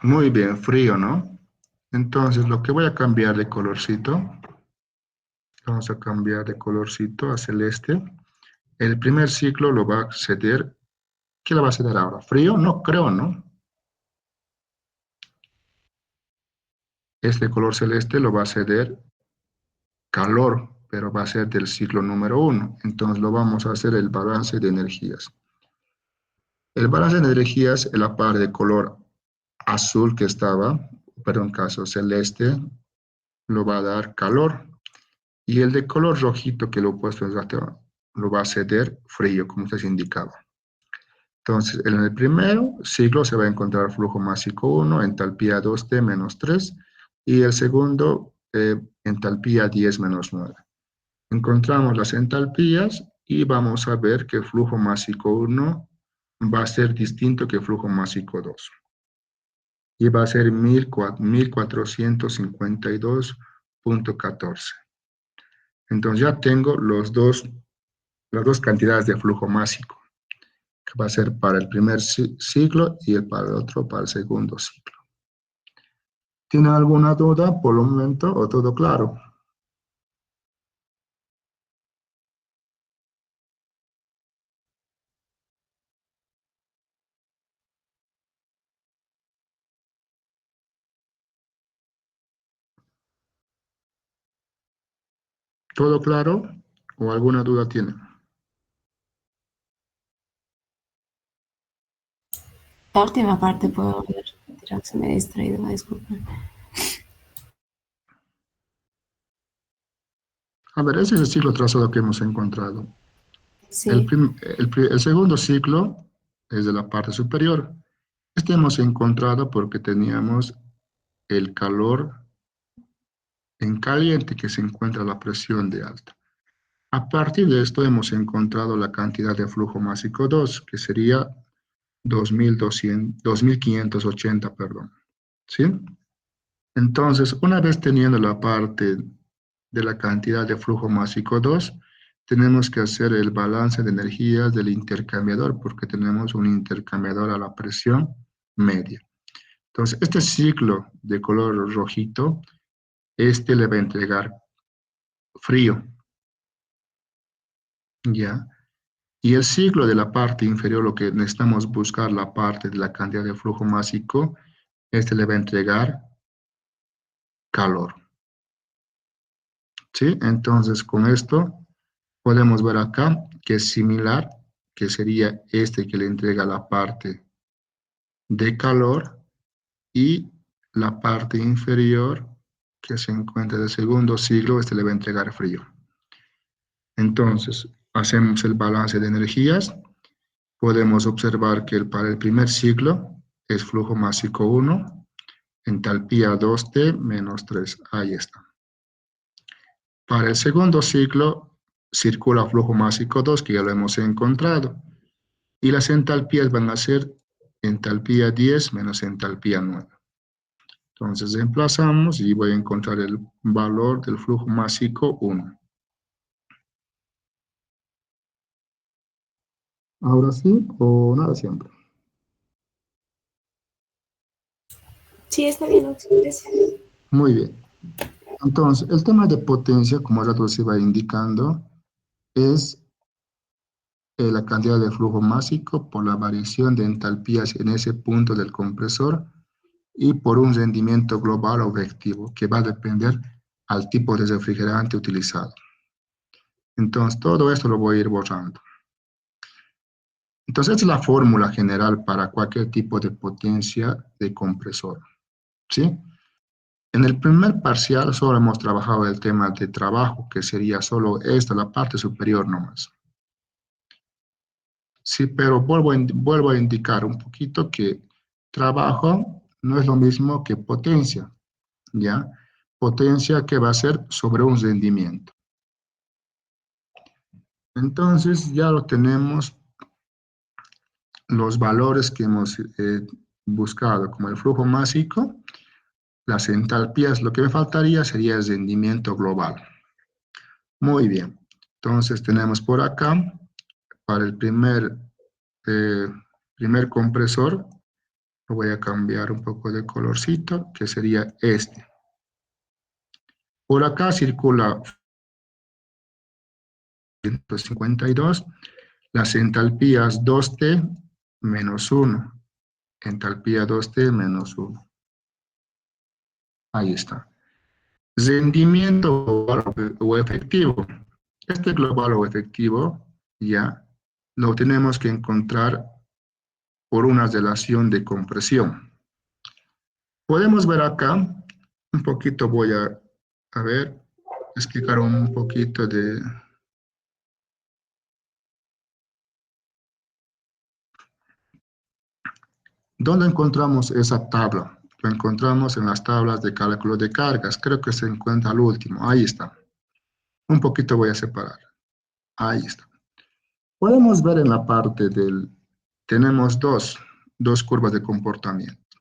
Muy bien, frío, ¿no? Entonces, lo que voy a cambiar de colorcito, vamos a cambiar de colorcito a celeste. El primer ciclo lo va a ceder, ¿qué le va a ceder ahora? ¿Frío? No creo, ¿no? Este color celeste lo va a ceder calor, pero va a ser del ciclo número 1. Entonces lo vamos a hacer el balance de energías. El balance de energías, en la parte de color azul que estaba, pero en caso celeste, lo va a dar calor. Y el de color rojito que lo he puesto lo va a ceder frío, como se indicaba. Entonces, en el primer ciclo se va a encontrar flujo másico 1, entalpía 2T menos 3, y el segundo, entalpía 10 menos 9. Encontramos las entalpías y vamos a ver que el flujo másico 1 va a ser distinto que el flujo másico 2. Y va a ser 1452.14. Entonces ya tengo las dos cantidades de flujo másico, que va a ser para el primer ciclo y para el otro para el segundo ciclo. ¿Tienen alguna duda por el momento o todo claro? ¿Todo claro? ¿O alguna duda tienen? La última parte puedo ver. Creo que se me ha distraído, disculpen. A ver, ese es el ciclo trazado que hemos encontrado. Sí, El segundo ciclo es de la parte superior. Este hemos encontrado porque teníamos el calor en caliente que se encuentra a la presión de alta. A partir de esto hemos encontrado la cantidad de flujo másico 2, que sería 2580, perdón. ¿Sí? Entonces, una vez teniendo la parte de la cantidad de flujo másico 2, tenemos que hacer el balance de energías del intercambiador, porque tenemos un intercambiador a la presión media. Entonces, este ciclo de color rojito, este le va a entregar frío, ¿ya? Y el ciclo de la parte inferior, lo que necesitamos buscar la parte de la cantidad de flujo másico, este le va a entregar calor, ¿sí? Entonces, con esto podemos ver acá que es similar, que sería este que le entrega la parte de calor y la parte inferior que se encuentra del segundo ciclo, este le va a entregar frío. Entonces, hacemos el balance de energías. Podemos observar que para el primer ciclo es flujo másico 1, entalpía 2T menos 3. Ahí está. Para el segundo ciclo circula flujo másico 2, que ya lo hemos encontrado. Y las entalpías van a ser entalpía 10 menos entalpía 9. Entonces emplazamos y voy a encontrar el valor del flujo másico 1. ¿Ahora sí o nada siempre? sí, está bien, gracias. Muy bien. Entonces, el tema de potencia, como ya se va indicando, es la cantidad de flujo másico por la variación de entalpías en ese punto del compresor y por un rendimiento global objetivo que va a depender al tipo de refrigerante utilizado. Entonces, todo esto lo voy a ir borrando. Entonces, esta es la fórmula general para cualquier tipo de potencia de compresor, ¿sí? En el primer parcial solo hemos trabajado el tema de trabajo, que sería solo esta, la parte superior nomás. Sí, pero vuelvo a indicar un poquito que trabajo no es lo mismo que potencia, ¿ya? Potencia que va a ser sobre un rendimiento. Entonces ya lo tenemos los valores que hemos buscado, como el flujo másico, las entalpías. Lo que me faltaría sería el rendimiento global. Muy bien. Entonces tenemos por acá, para el primer compresor, lo voy a cambiar un poco de colorcito, que sería este. Por acá circula 152, las entalpías 2T menos 1, entalpía 2T menos 1. Ahí está. Rendimiento global o efectivo. Este global o efectivo ya lo tenemos que encontrar por una relación de compresión. Podemos ver acá, un poquito voy a ver, explicar un poquito de... ¿Dónde encontramos esa tabla? Lo encontramos en las tablas de cálculo de cargas. Creo que se encuentra al último. Ahí está. Un poquito voy a separar. Ahí está. Podemos ver en la parte del... Tenemos dos curvas de comportamiento.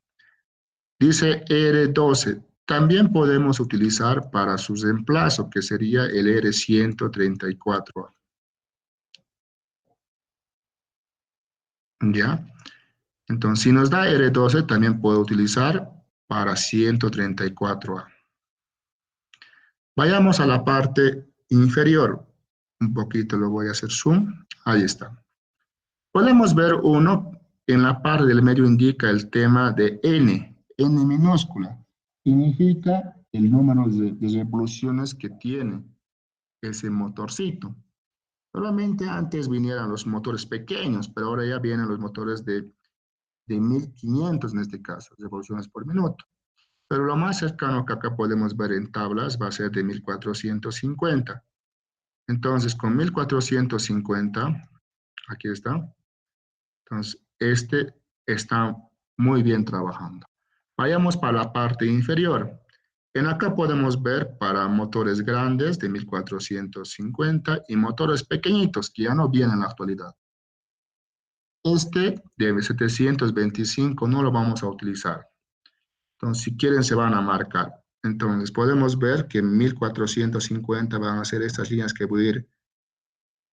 Dice R12. También podemos utilizar para su reemplazo, que sería el R134. ¿Ya? Entonces, si nos da R12, también puedo utilizar para 134A. Vayamos a la parte inferior. Un poquito lo voy a hacer zoom. Ahí está. Podemos ver uno, en la parte del medio indica el tema de N minúscula. Significa el número de revoluciones que tiene ese motorcito. Solamente antes vinieran los motores pequeños, pero ahora ya vienen los motores de 1500 en este caso, revoluciones por minuto. Pero lo más cercano que acá podemos ver en tablas va a ser de 1450. Entonces, con 1450, aquí está. Entonces, este está muy bien trabajando. Vayamos para la parte inferior. En acá podemos ver para motores grandes de 1450 y motores pequeñitos que ya no vienen en la actualidad. Este de 725 no lo vamos a utilizar. Entonces, si quieren, se van a marcar. Entonces, podemos ver que en 1450 van a ser estas líneas que voy a ir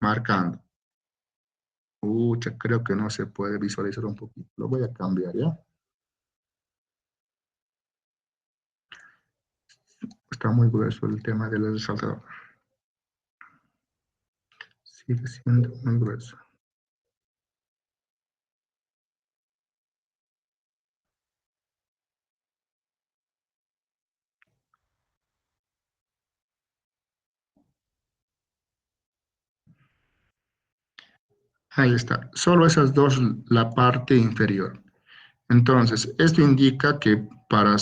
marcando. Creo que no se puede visualizar un poquito. Lo voy a cambiar, ¿ya? Está muy grueso el tema del resaltador. Sigue siendo muy grueso. Ahí está. Solo esas dos, la parte inferior. Entonces, esto indica que para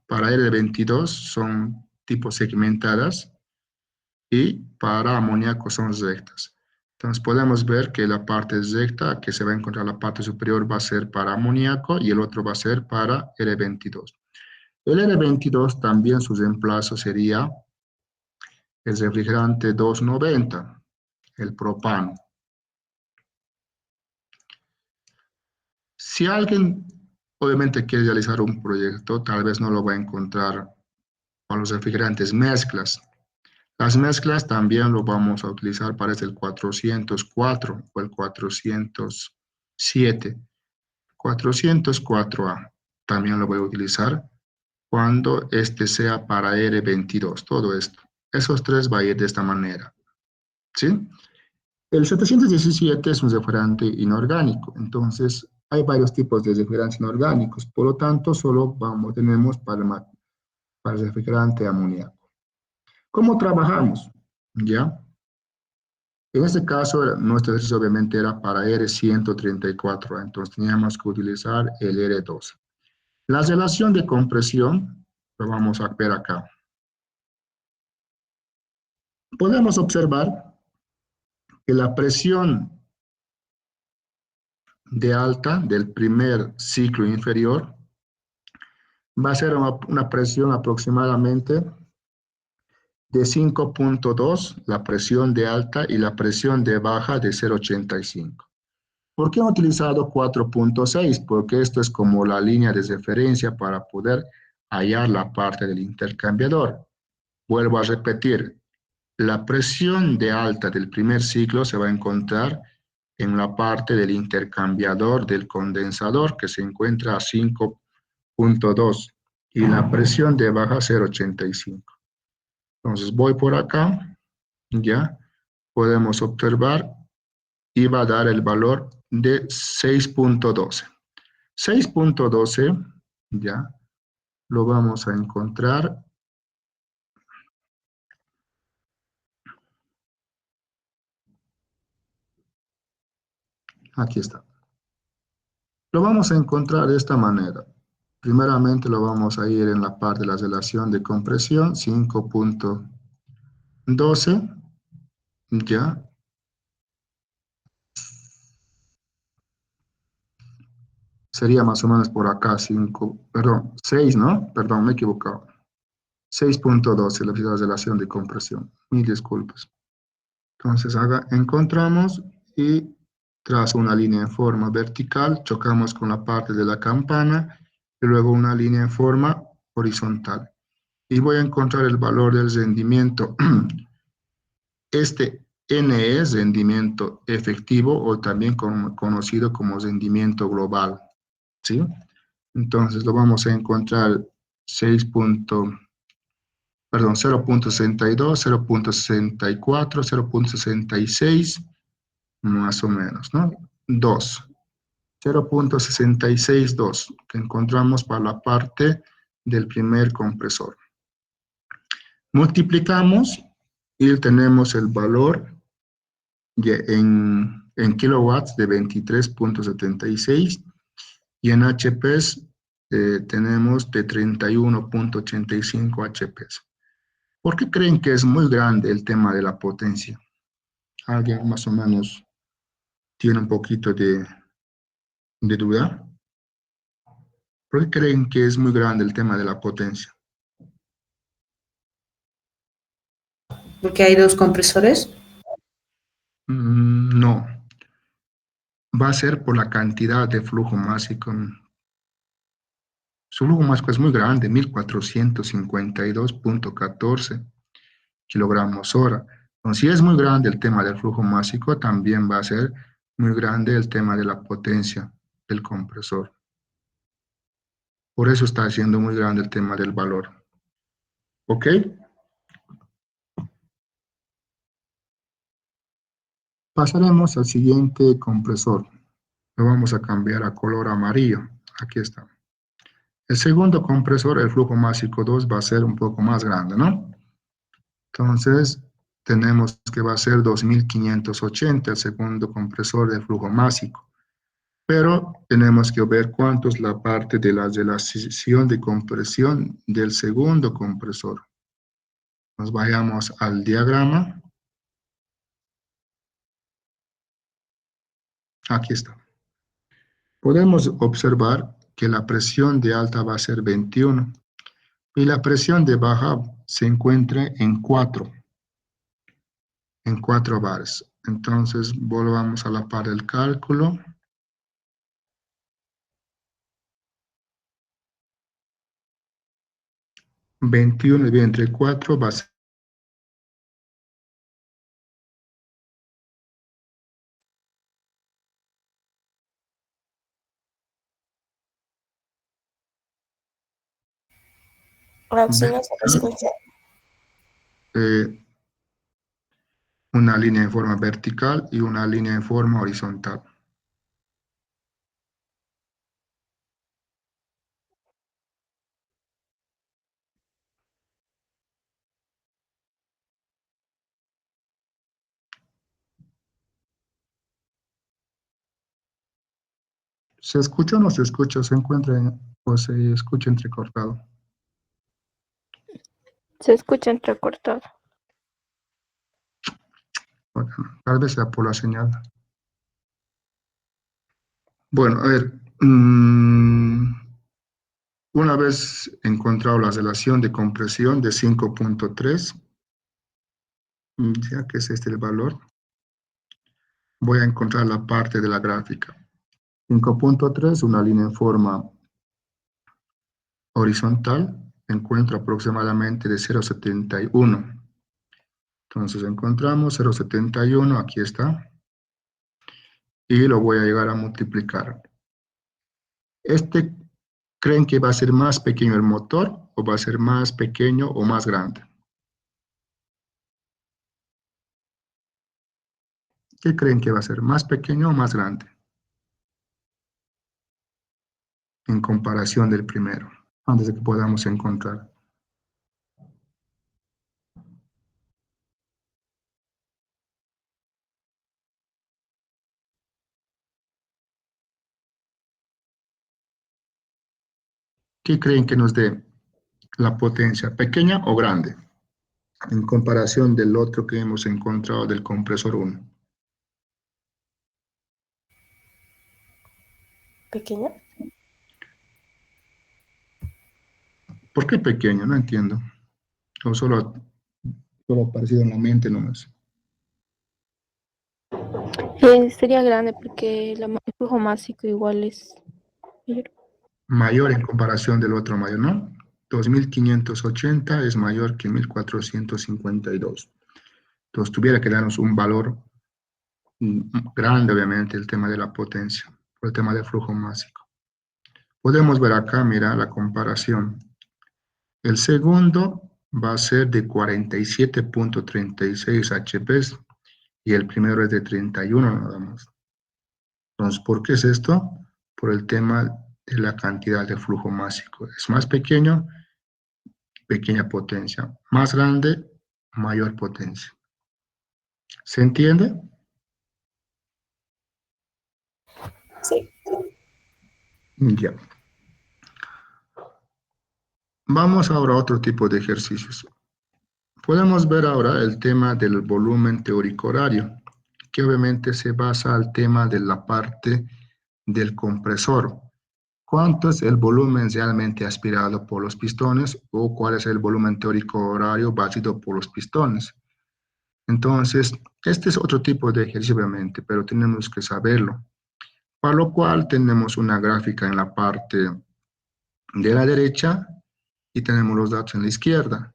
L22 son tipo segmentadas y para amoníaco son rectas. Entonces, podemos ver que la parte recta que se va a encontrar en la parte superior va a ser para amoníaco y el otro va a ser para L22. El L22 también su reemplazo sería el refrigerante 290, el propano. Si alguien obviamente quiere realizar un proyecto, tal vez no lo va a encontrar con los refrigerantes mezclas. Las mezclas también lo vamos a utilizar para el 404 o el 407. 404A también lo voy a utilizar cuando este sea para R22, todo esto. Esos tres va a ir de esta manera, ¿sí? El 717 es un refrigerante inorgánico, entonces hay varios tipos de refrigerantes inorgánicos, por lo tanto, solo tenemos para el refrigerante amoníaco. ¿Cómo trabajamos? ¿Ya? En este caso, nuestro ejercicio obviamente era para R134, entonces teníamos que utilizar el R2. La relación de compresión, lo vamos a ver acá. Podemos observar que la presión de alta del primer ciclo inferior va a ser una presión aproximadamente de 5.2, la presión de alta, y la presión de baja de 0.85. ¿Por qué han utilizado 4.6? Porque esto es como la línea de referencia para poder hallar la parte del intercambiador. Vuelvo a repetir, la presión de alta del primer ciclo se va a encontrar en la parte del intercambiador del condensador, que se encuentra a 5.2, y la presión de baja 0.85. Entonces voy por acá, ya podemos observar y va a dar el valor de 6.12. 6.12, ya lo vamos a encontrar. Aquí está. Lo vamos a encontrar de esta manera. Primeramente lo vamos a ir en la parte de la relación de compresión, 5.12, ya. Sería más o menos por acá, 6, ¿no? Perdón, me he equivocado. 6.12, la relación de compresión. Mil disculpas. Entonces, encontramos y trazo una línea en forma vertical, chocamos con la parte de la campana y luego una línea en forma horizontal. Y voy a encontrar el valor del rendimiento. Este N es rendimiento efectivo o también conocido como rendimiento global, ¿sí? Entonces lo vamos a encontrar 0.62, 0.64, 0.66, más o menos, ¿no? 2, 0.662, que encontramos para la parte del primer compresor. Multiplicamos y tenemos el valor en kilowatts de 23.76 y en HPs tenemos de 31.85 HPs. ¿Por qué creen que es muy grande el tema de la potencia? ¿Alguien más o menos tiene un poquito de duda? ¿Por qué creen que es muy grande el tema de la potencia? Porque hay dos compresores. No, va a ser por la cantidad de flujo másico. Su flujo másico es muy grande, 1452.14 kilogramos hora. Entonces, si es muy grande el tema del flujo másico, también va a ser muy grande el tema de la potencia del compresor. Por eso está siendo muy grande el tema del valor. ¿Ok? Pasaremos al siguiente compresor. Lo vamos a cambiar a color amarillo. Aquí está. El segundo compresor, el flujo másico 2, va a ser un poco más grande, ¿no? Entonces, tenemos que va a ser 2580 el segundo compresor de flujo másico. Pero tenemos que ver cuánto es la parte de la relación de compresión del segundo compresor. Nos vayamos al diagrama. Aquí está. Podemos observar que la presión de alta va a ser 21 y la presión de baja se encuentra en 4 bares. Entonces, volvamos a la parte del cálculo. 21 dividido entre 4 va a ser Auxilio, se lo escucha. eh, una línea en forma vertical y una línea en forma horizontal. ¿Se escucha o no se escucha? ¿Se encuentra o se escucha entrecortado? Se escucha entrecortado. Bueno, tal vez sea por la señal. Bueno, a ver. Una vez encontrado la relación de compresión de 5.3, ya que es este el valor, voy a encontrar la parte de la gráfica. 5.3, una línea en forma horizontal, encuentro aproximadamente de 0,71. Entonces encontramos 0,71, aquí está, y lo voy a llegar a multiplicar. ¿Creen que va a ser más pequeño el motor o va a ser más pequeño o más grande? ¿Qué creen que va a ser más pequeño o más grande en comparación del primero, antes de que podamos encontrar? ¿Qué creen que nos dé la potencia, pequeña o grande, en comparación del otro que hemos encontrado del compresor 1? ¿Pequeña? ¿Por qué pequeño? No entiendo. O solo ha aparecido en la mente nomás. Sería grande porque el flujo másico igual es mayor. Mayor en comparación del otro mayor, ¿no? 2580 es mayor que 1452. Entonces tuviera que darnos un valor grande, obviamente, el tema de la potencia, por el tema del flujo másico. Podemos ver acá, mira, la comparación. El segundo va a ser de 47.36 HP y el primero es de 31 nada más. Entonces, ¿por qué es esto? Por el tema de la cantidad de flujo másico. Es más pequeño, pequeña potencia. Más grande, mayor potencia. ¿Se entiende? Sí. Ya. Vamos ahora a otro tipo de ejercicios. Podemos ver ahora el tema del volumen teórico horario, que obviamente se basa al tema de la parte del compresor. ¿Cuánto es el volumen realmente aspirado por los pistones o cuál es el volumen teórico horario batido por los pistones? Entonces, este es otro tipo de ejercicio obviamente, pero tenemos que saberlo. Para lo cual tenemos una gráfica en la parte de la derecha y tenemos los datos en la izquierda.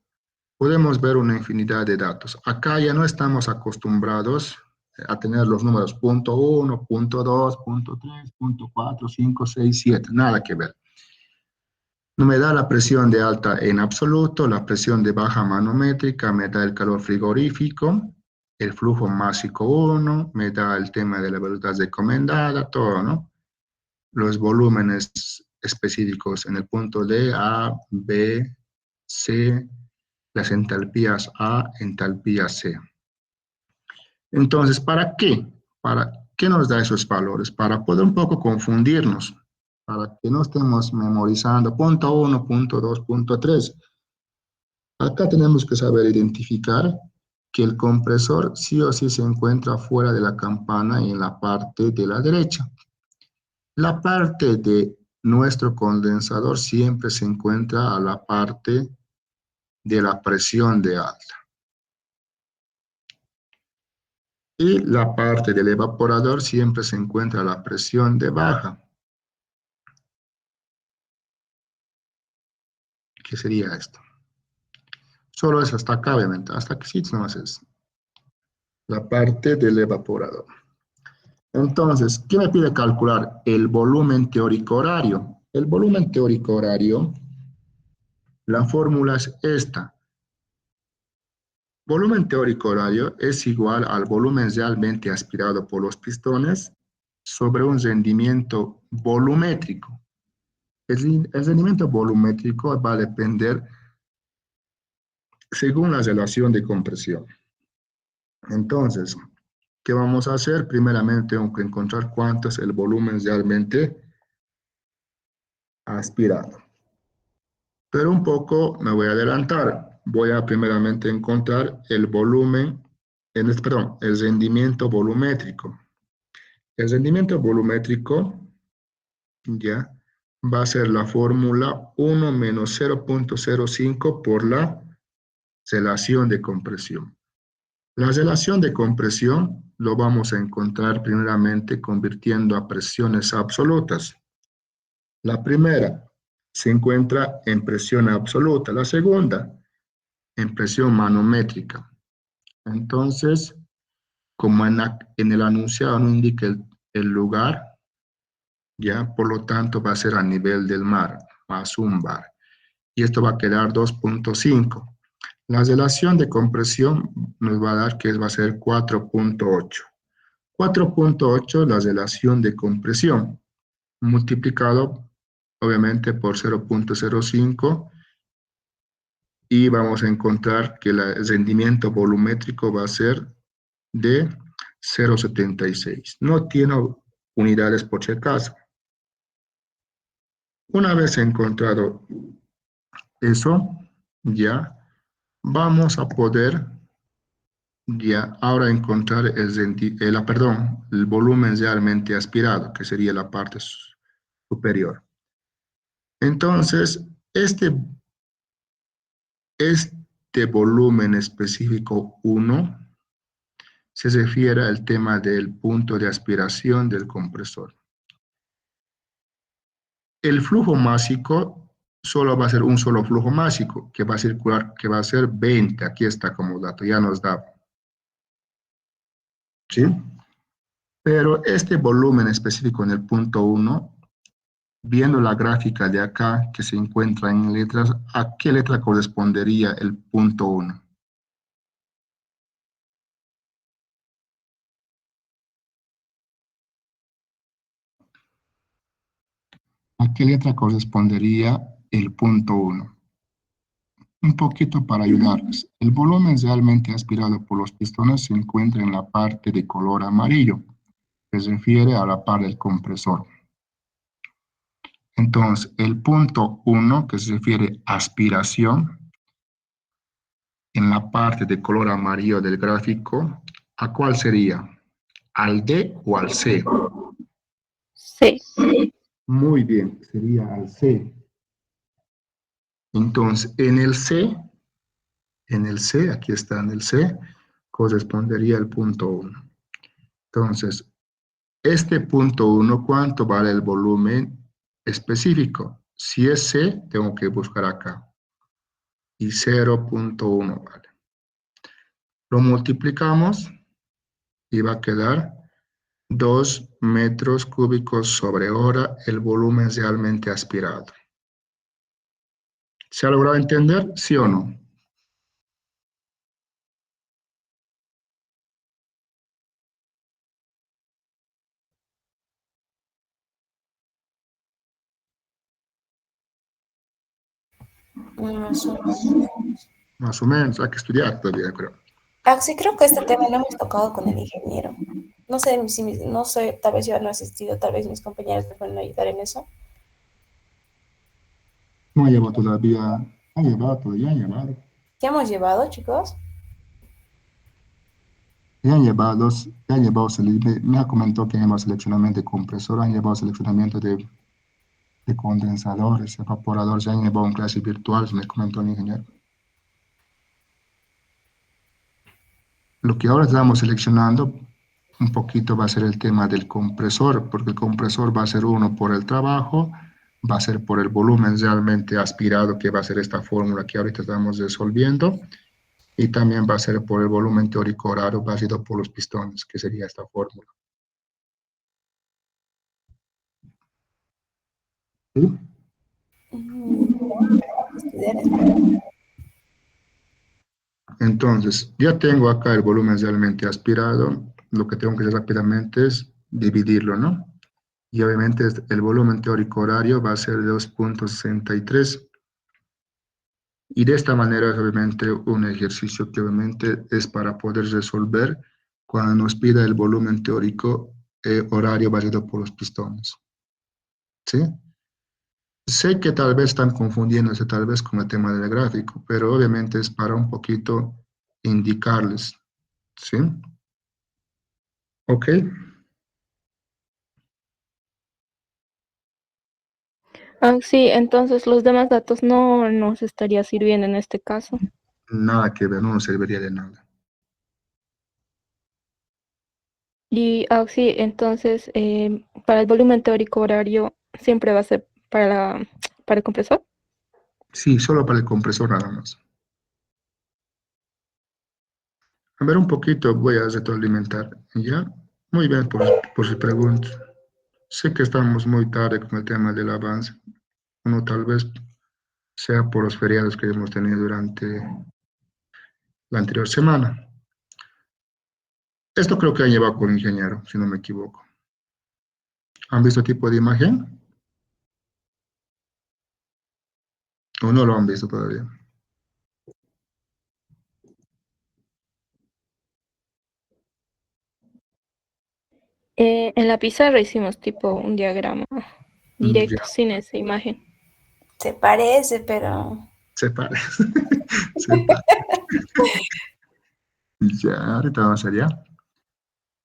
Podemos ver una infinidad de datos. Acá ya no estamos acostumbrados a tener los números punto 1, punto 2, punto 3, punto 4, 5, 6, 7, nada que ver. No me da la presión de alta en absoluto, la presión de baja manométrica, me da el calor frigorífico, el flujo másico 1, me da el tema de la velocidad recomendada, todo, ¿no? Los volúmenes específicos en el punto D, A, B, C, las entalpías A, entalpía C. Entonces, ¿para qué? ¿Para qué nos da esos valores? Para poder un poco confundirnos, para que no estemos memorizando punto 1, punto 2, punto 3. Acá tenemos que saber identificar que el compresor sí o sí se encuentra fuera de la campana y en la parte de la derecha. La parte de nuestro condensador siempre se encuentra a la parte de la presión de alta. Y la parte del evaporador siempre se encuentra a la presión de baja. ¿Qué sería esto? Solo es hasta acá, obviamente, hasta aquí sí no es la parte del evaporador. Entonces, ¿qué me pide calcular? El volumen teórico horario. El volumen teórico horario, la fórmula es esta. Volumen teórico horario es igual al volumen realmente aspirado por los pistones sobre un rendimiento volumétrico. El rendimiento volumétrico va a depender según la relación de compresión. Entonces, ¿qué vamos a hacer? Primeramente, tengo que encontrar cuánto es el volumen realmente aspirado. Pero un poco me voy a adelantar. Voy a primeramente encontrar el volumen, perdón, el rendimiento volumétrico. El rendimiento volumétrico ya va a ser la fórmula 1 menos 0.05 por la relación de compresión. La relación de compresión lo vamos a encontrar primeramente convirtiendo a presiones absolutas. La primera se encuentra en presión absoluta, la segunda en presión manométrica. Entonces, como en el anunciado no indica el lugar, ya, por lo tanto va a ser a nivel del mar, más un bar. Y esto va a quedar 2.5. La relación de compresión nos va a dar que va a ser 4.8. 4.8 la relación de compresión, multiplicado obviamente por 0.05 y vamos a encontrar que el rendimiento volumétrico va a ser de 0.76. No tiene unidades por si acaso. Una vez encontrado eso, ya vamos a poder ya ahora encontrar el volumen realmente aspirado, que sería la parte superior. Entonces, este volumen específico 1 se refiere al tema del punto de aspiración del compresor. El flujo másico solo va a ser un solo flujo másico que va a circular, que va a ser 20. Aquí está como dato, ya nos da. ¿Sí? Pero este volumen específico en el punto 1, viendo la gráfica de acá que se encuentra en letras, ¿a qué letra correspondería el punto 1? ¿A qué letra correspondería el punto 1? Un poquito para ayudarles. El volumen realmente aspirado por los pistones se encuentra en la parte de color amarillo, que se refiere a la par del compresor. Entonces, el punto 1, que se refiere a aspiración, en la parte de color amarillo del gráfico, ¿a cuál sería? ¿Al D o al C? C. Muy bien, sería al C. Entonces, en el C, aquí está en el C, correspondería al punto 1. Entonces, este punto 1, ¿cuánto vale el volumen específico? Si es C, tengo que buscar acá. Y 0.1 vale. Lo multiplicamos y va a quedar 2 metros cúbicos sobre hora el volumen realmente aspirado. ¿Se ha logrado entender? ¿Sí o no? Más o menos. Más o menos, hay que estudiar todavía, creo. Ah, sí, creo que este tema lo hemos tocado con el ingeniero. No sé, no sé, tal vez yo no he asistido, tal vez mis compañeros me pueden ayudar en eso. No ha llevado todavía, ha llevado todavía, han llevado. ¿Qué hemos llevado, chicos? Me ha comentado que han llevado seleccionamiento de compresor, han llevado seleccionamiento de condensadores, evaporadores, ya han llevado en clase virtual, me comentó el ingeniero. Lo que ahora estamos seleccionando un poquito va a ser el tema del compresor, porque el compresor va a ser uno por el trabajo, va a ser por el volumen realmente aspirado, que va a ser esta fórmula que ahorita estamos resolviendo, y también va a ser por el volumen teórico horario básico por los pistones, que sería esta fórmula. ¿Sí? Estudiar esto. Entonces, ya tengo acá el volumen realmente aspirado, lo que tengo que hacer rápidamente es dividirlo, ¿no? Y obviamente el volumen teórico horario va a ser 2.63. Y de esta manera es obviamente un ejercicio que obviamente es para poder resolver cuando nos pida el volumen teórico horario variado por los pistones. ¿Sí? Sé que tal vez están confundiéndose tal vez con el tema del gráfico, pero obviamente es para un poquito indicarles, ¿sí? ¿Ok? Ah, sí, entonces los demás datos no nos estaría sirviendo en este caso. Nada que ver, no nos serviría de nada. Y sí, entonces para el volumen teórico horario siempre va a ser para el compresor. Sí, solo para el compresor nada más. A ver, un poquito voy a retroalimentar, ¿ya? Muy bien por su pregunta. Sé que estamos muy tarde con el tema del avance. Uno tal vez sea por los feriados que hemos tenido durante la anterior semana. Esto creo que han llevado con el ingeniero, si no me equivoco. ¿Han visto tipo de imagen? ¿O no lo han visto todavía? En la pizarra hicimos tipo un diagrama Ya, directo, sin esa imagen. Se parece, pero se parece. Se parece. Ya, ahorita avanzaría.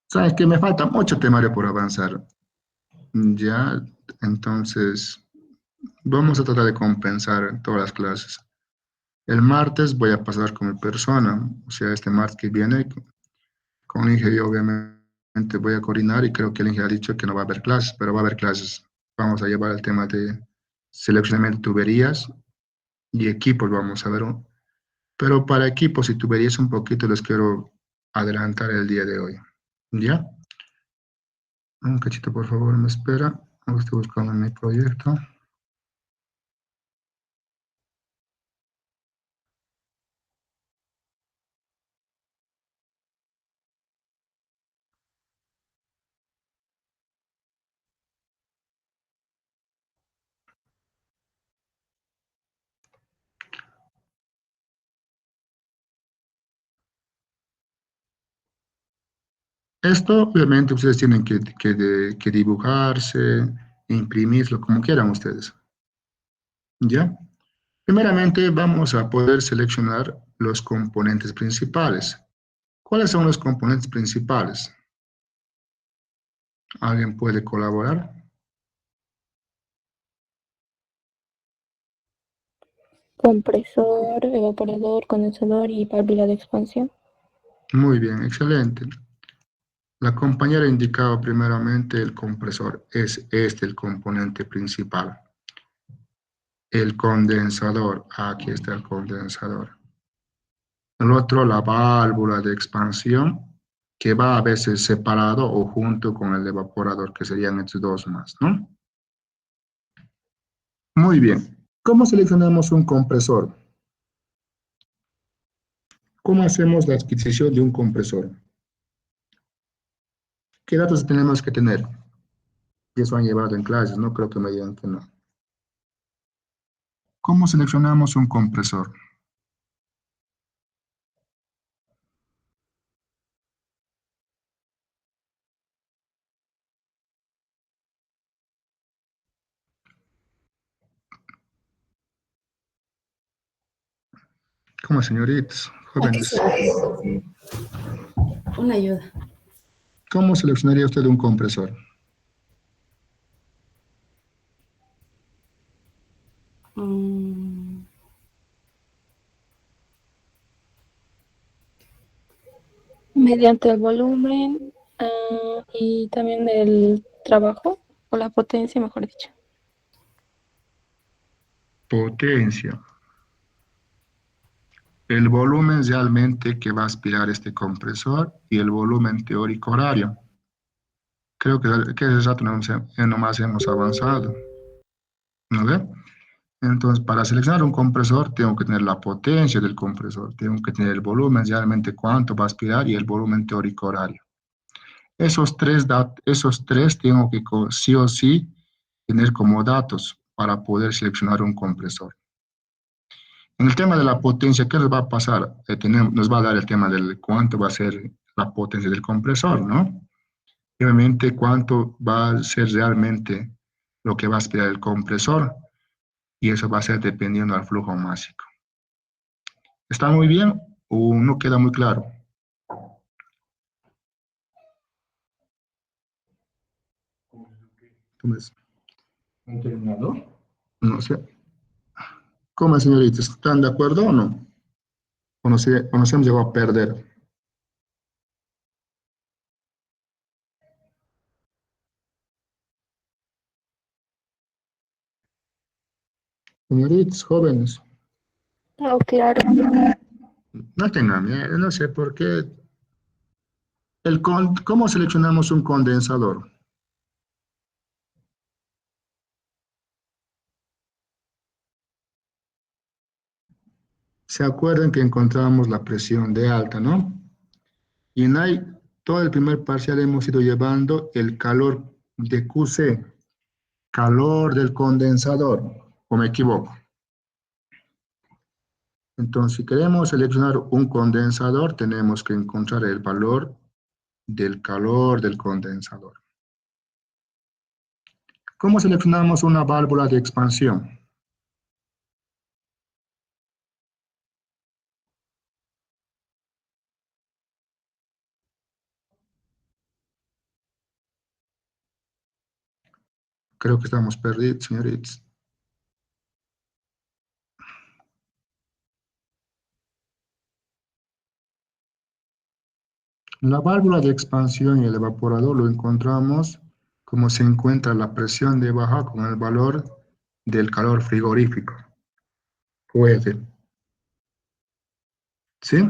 Sabes que me falta mucho temario por avanzar. Ya, entonces vamos a tratar de compensar todas las clases. El martes voy a pasar con mi persona, o sea, este martes que viene, con el Inge yo obviamente voy a coordinar y creo que el Inge ha dicho que no va a haber clases, pero va a haber clases. Vamos a llevar el tema de seleccionamiento de tuberías y equipos, vamos a ver. Pero para equipos y tuberías un poquito les quiero adelantar el día de hoy. ¿Ya? Un cachito, por favor, me espera. Estoy buscando mi proyecto. Esto, obviamente, ustedes tienen que dibujarse, imprimirlo, como quieran ustedes. ¿Ya? Primeramente, vamos a poder seleccionar los componentes principales. ¿Cuáles son los componentes principales? ¿Alguien puede colaborar? Compresor, evaporador, condensador y válvula de expansión. Muy bien, excelente. La compañera indicaba primeramente el compresor. Es este el componente principal. El condensador. Aquí está el condensador. El otro, la válvula de expansión, que va a veces separado o junto con el evaporador, que serían estos dos más, ¿no? Muy bien. ¿Cómo seleccionamos un compresor? ¿Cómo hacemos la adquisición de un compresor? ¿Qué datos tenemos que tener? Y eso han llevado en clases, no creo que me digan que no. ¿Cómo seleccionamos un compresor? ¿Cómo, señoritas, aquí jóvenes? sí. Una ayuda. ¿Cómo seleccionaría usted un compresor? Mm, Mediante el volumen y también el trabajo, o la potencia, mejor dicho. Potencia. El volumen realmente que va a aspirar este compresor y el volumen teórico horario. Creo que ese rato nomás hemos avanzado, ¿no ve? Entonces, para seleccionar un compresor, tengo que tener la potencia del compresor, tengo que tener el volumen, realmente cuánto va a aspirar y el volumen teórico horario. Esos tres tengo que sí o sí tener como datos para poder seleccionar un compresor. En el tema de la potencia, ¿qué nos va a pasar? Nos va a dar el tema del cuánto va a ser la potencia del compresor, ¿no? Y obviamente cuánto va a ser realmente lo que va a aspirar el compresor. y eso va a ser dependiendo del flujo másico. ¿Está muy bien o no queda muy claro? ¿Cómo es? ¿Han terminado? No sé. ¿Cómo, señoritas? ¿Están de acuerdo o no? ¿O nos hemos llegado a perder? Señoritas, jóvenes, Oh, claro. no tengan miedo, no sé por qué. ¿Cómo seleccionamos un condensador? ¿Se acuerdan que encontramos la presión de alta, no? Y en ahí, todo el primer parcial hemos ido llevando el calor de QC, calor del condensador, ¿o me equivoco? Entonces, si queremos seleccionar un condensador, tenemos que encontrar el valor del calor del condensador. ¿Cómo seleccionamos una válvula de expansión? Creo que estamos perdidos, señoritas. La válvula de expansión y el evaporador lo encontramos como se encuentra la presión de baja con el valor del calor frigorífico, QF. ¿Sí?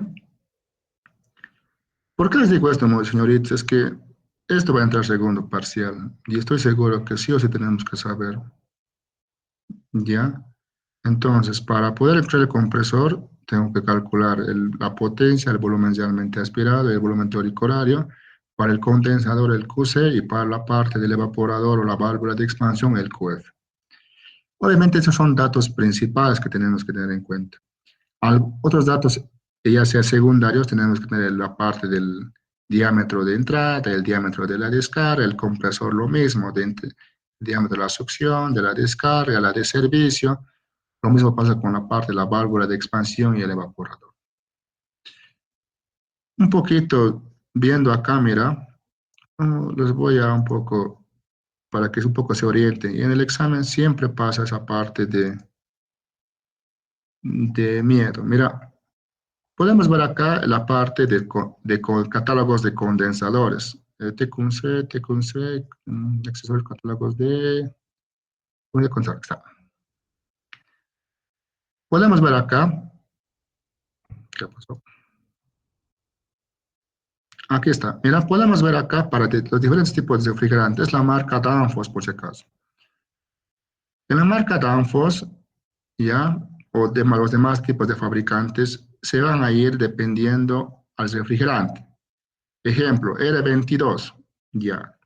¿Por qué les digo esto, señoritas? Es que esto va a entrar segundo parcial y estoy seguro que sí o sí tenemos que saber. ¿Ya? Entonces, para poder entrar el compresor, tengo que calcular la potencia, el volumen realmente aspirado y el volumen teórico horario. Para el condensador, el QC, y para la parte del evaporador o la válvula de expansión, el QF. Obviamente, esos son datos principales que tenemos que tener en cuenta. Otros datos, ya sea secundarios, tenemos que tener la parte del diámetro de entrada, el diámetro de la descarga, el compresor lo mismo, diámetro de la succión, de la descarga, la de servicio. Lo mismo pasa con la parte de la válvula de expansión y el evaporador. Un poquito viendo acá, mira, les voy a un poco, para que un poco se orienten. Y en el examen siempre pasa esa parte de miedo. Mira, podemos ver acá la parte de catálogos de condensadores. TQC, acceso a los catálogos de condensadores. Podemos ver acá, ¿qué pasó? Aquí está. Mira, podemos ver acá para los diferentes tipos de refrigerantes la marca Danfoss, por si acaso. En la marca Danfoss, ya, o de los demás tipos de fabricantes, se van a ir dependiendo al refrigerante. Ejemplo, R22, ya.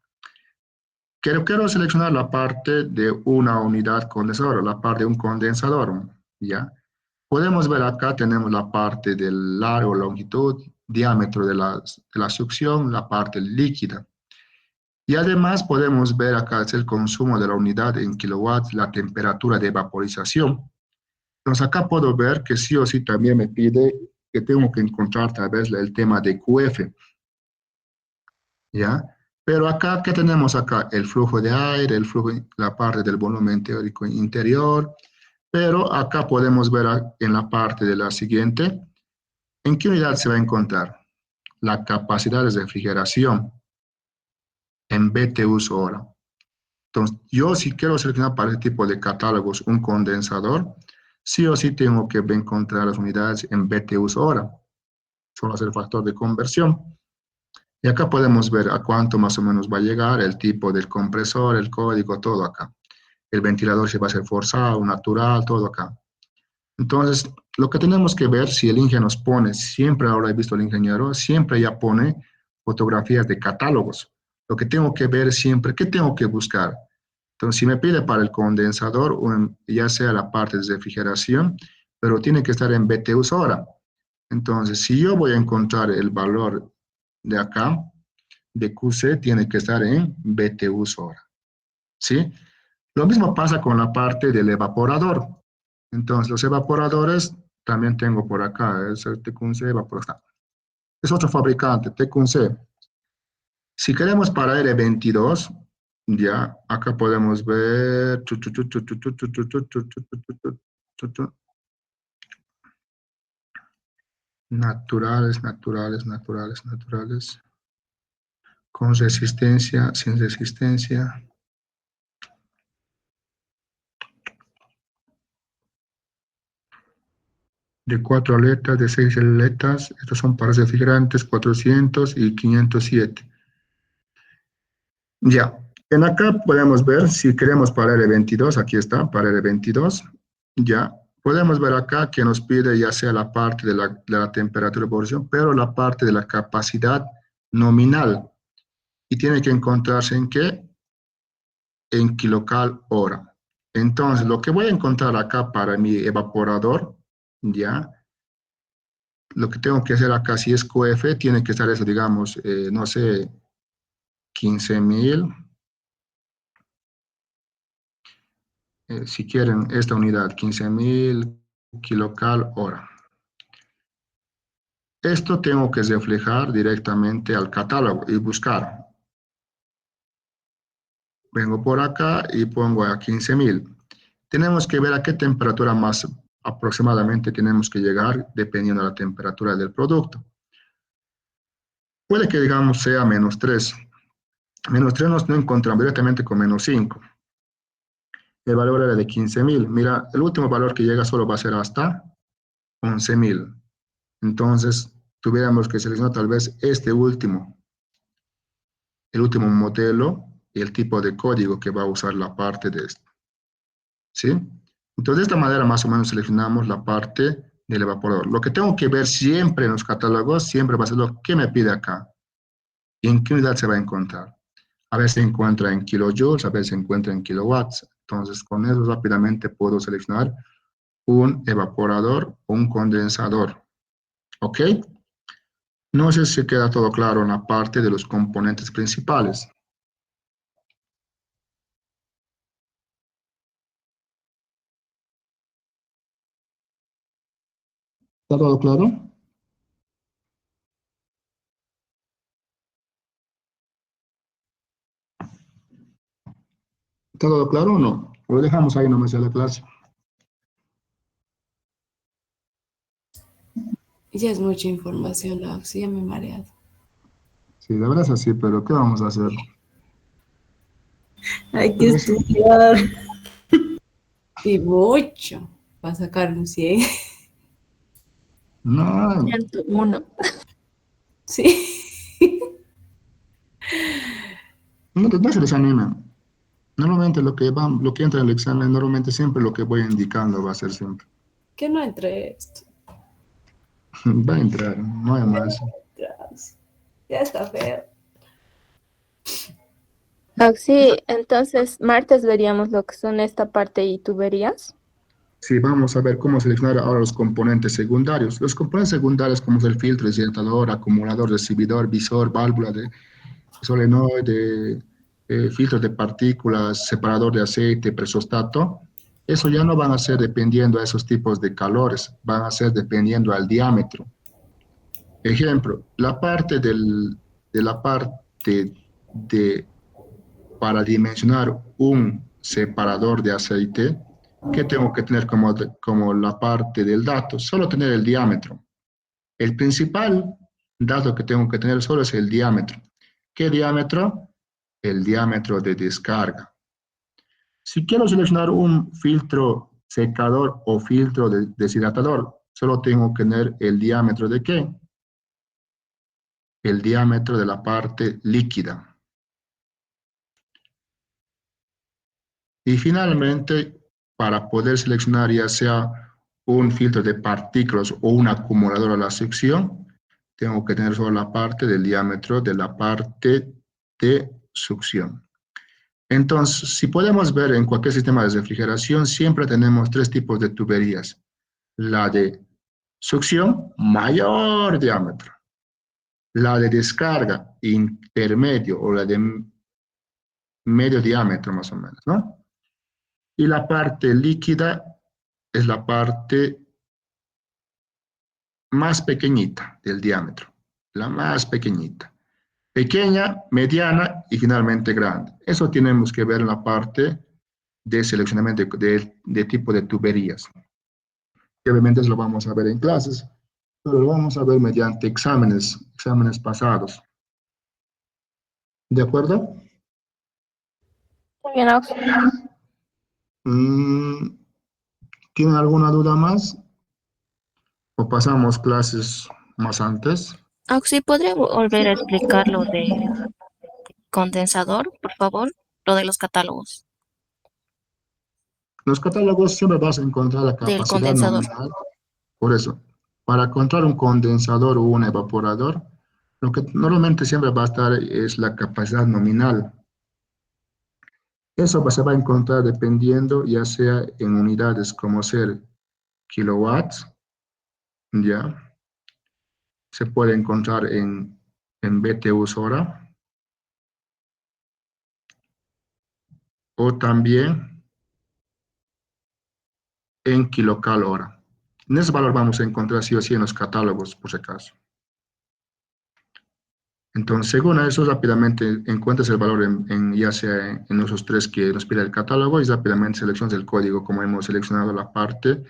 Quiero seleccionar la parte de una unidad condensadora, la parte de un condensador, ya. Podemos ver acá, tenemos la parte del largo, longitud, diámetro de la succión, la parte líquida. Y además podemos ver acá el consumo de la unidad en kilowatts, la temperatura de vaporización. Entonces acá puedo ver que sí o sí también me pide que tengo que encontrar tal vez el tema de QF, ¿ya? Pero acá, ¿qué tenemos acá? El flujo de aire, la parte del volumen teórico interior, pero acá podemos ver en la parte de la siguiente, ¿en qué unidad se va a encontrar? La capacidad de refrigeración en BTUs hora. Entonces, yo si quiero seleccionar para este tipo de catálogos un condensador, sí o sí tengo que encontrar las unidades en BTUs hora. Solo es el factor de conversión. Y acá podemos ver a cuánto más o menos va a llegar, el tipo del compresor, el código, todo acá. El ventilador si va a ser forzado, natural, todo acá. Entonces, lo que tenemos que ver, si el ingeniero nos pone, siempre ahora he visto el ingeniero, siempre ya pone fotografías de catálogos. Lo que tengo que ver siempre, ¿qué tengo que buscar? Entonces, si me pide para el condensador, ya sea la parte de refrigeración, pero tiene que estar en BTUs hora. Entonces, si yo voy a encontrar el valor de acá, de QC, tiene que estar en BTUs hora. ¿Sí? Lo mismo pasa con la parte del evaporador. Entonces, los evaporadores también tengo por acá, es el TQC evaporador. Es otro fabricante, TQC. Si queremos para R22, ya, acá podemos ver naturales, naturales, naturales, naturales, con resistencia, sin resistencia. De 4 aletas, de 6 aletas, estos son pares refrigerantes, 400 y 507. Ya, en acá podemos ver, si queremos para R22, aquí está, para R22, ya, podemos ver acá que nos pide ya sea la parte de la temperatura de evaporación, pero la parte de la capacidad nominal, y tiene que encontrarse en qué, en kilocal hora. Entonces, lo que voy a encontrar acá para mi evaporador, ya, lo que tengo que hacer acá, si es QF, tiene que estar eso, digamos, no sé, 15.000. Si quieren esta unidad, 15.000 kilocal hora. Esto tengo que reflejar directamente al catálogo y buscar. Vengo por acá y pongo a 15.000. Tenemos que ver a qué temperatura más aproximadamente tenemos que llegar dependiendo de la temperatura del producto. Puede que, digamos, sea -3. -3 no encontramos directamente con -5. El valor era de 15.000. Mira, el último valor que llega solo va a ser hasta 11.000. Entonces, tuviéramos que seleccionar tal vez este último, el último modelo y el tipo de código que va a usar la parte de esto. ¿Sí? Entonces, de esta manera más o menos seleccionamos la parte del evaporador. Lo que tengo que ver siempre en los catálogos, siempre va a ser lo que me pide acá. ¿Y en qué unidad se va a encontrar? A veces se encuentra en kilojoules, a veces se encuentra en kilowatts. Entonces, con eso rápidamente puedo seleccionar un evaporador o un condensador. ¿Ok? No sé si queda todo claro en la parte de los componentes principales. ¿Está todo claro? ¿Está todo claro o no? O lo dejamos ahí nomás a la clase. Ya es mucha información, Lax, ya me he mareado. Sí, la verdad es así, pero ¿qué vamos a hacer? Hay que Pues, estudiar. Y mucho para sacar un 100. no, 101. Sí. no se desanimen. Normalmente lo que entra en el examen, normalmente siempre lo que voy indicando va a ser siempre. Que no entre esto. Va a entrar, no hay más. Gracias. Ya está feo. Sí, entonces martes veríamos lo que son esta parte y tuberías. Sí, vamos a ver cómo seleccionar ahora los componentes secundarios. Los componentes secundarios como es el filtro, desinfectador, acumulador, recibidor, visor, válvula de solenoide, filtros de partículas, separador de aceite, presostato, eso ya no van a ser dependiendo a esos tipos de calores, van a ser dependiendo al diámetro. Ejemplo, de la parte de, para dimensionar un separador de aceite, ¿qué tengo que tener como la parte del dato? Solo tener el diámetro. El principal dato que tengo que tener solo es el diámetro. ¿Qué diámetro? El diámetro de descarga. Si quiero seleccionar un filtro secador o filtro deshidratador, solo tengo que tener el diámetro de ¿qué? El diámetro de la parte líquida. Y finalmente, para poder seleccionar ya sea un filtro de partículas o un acumulador a la sección, tengo que tener solo la parte del diámetro de la parte de succión. Entonces, si podemos ver en cualquier sistema de refrigeración, siempre tenemos tres tipos de tuberías. La de succión, mayor diámetro. La de descarga, intermedio, o la de medio diámetro más o menos, ¿no? Y la parte líquida es la parte más pequeñita del diámetro, la más pequeñita. Pequeña, mediana y finalmente grande. Eso tenemos que ver en la parte de seleccionamiento de tipo de tuberías. Y obviamente eso lo vamos a ver en clases, pero lo vamos a ver mediante exámenes pasados. ¿De acuerdo? Muy bien, Auxi. Mm, ¿Tienen alguna duda más? ¿O pasamos clases más antes? Auxi, ¿podría volver a explicar lo del condensador, por favor? Lo de los catálogos Los catálogos siempre vas a encontrar la del capacidad condensador. nominal. Por eso, para encontrar un condensador o un evaporador, lo que normalmente siempre va a estar es la capacidad nominal. Eso se va a encontrar dependiendo ya sea en unidades como ser kilowatts, ya, se puede encontrar en BTUs hora, o también en kilocal hora. En ese valor vamos a encontrar sí o sí en los catálogos, por si acaso. Entonces, según eso, rápidamente encuentras el valor ya sea en esos tres que nos pide el catálogo y rápidamente seleccionas el código como hemos seleccionado la parte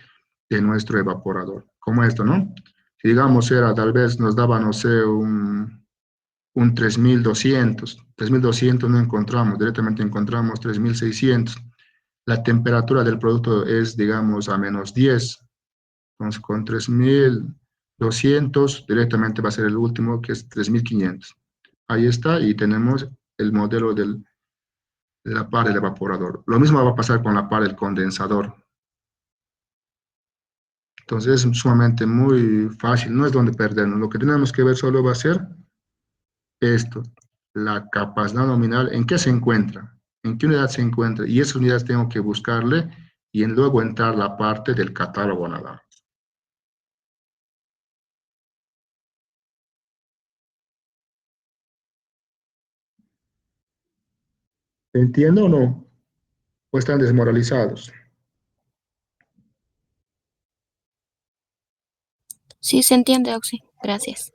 de nuestro evaporador. Como esto, ¿no? Si digamos era, tal vez nos daba, no sé, un 3200. 3200 no encontramos, directamente encontramos 3600. La temperatura del producto es, digamos, a -10. Entonces, con 3200 directamente va a ser el último, que es 3500. Ahí está, y tenemos el modelo de la par del evaporador. Lo mismo va a pasar con la par del condensador. Entonces es sumamente muy fácil, no es donde perdernos. Lo que tenemos que ver solo va a ser esto, la capacidad nominal, en qué se encuentra, en qué unidad se encuentra, y esas unidades tengo que buscarle y luego entrar la parte del catálogo nada más. ¿Entiendo o no? ¿O están desmoralizados? Sí, se entiende, Auxi. Gracias.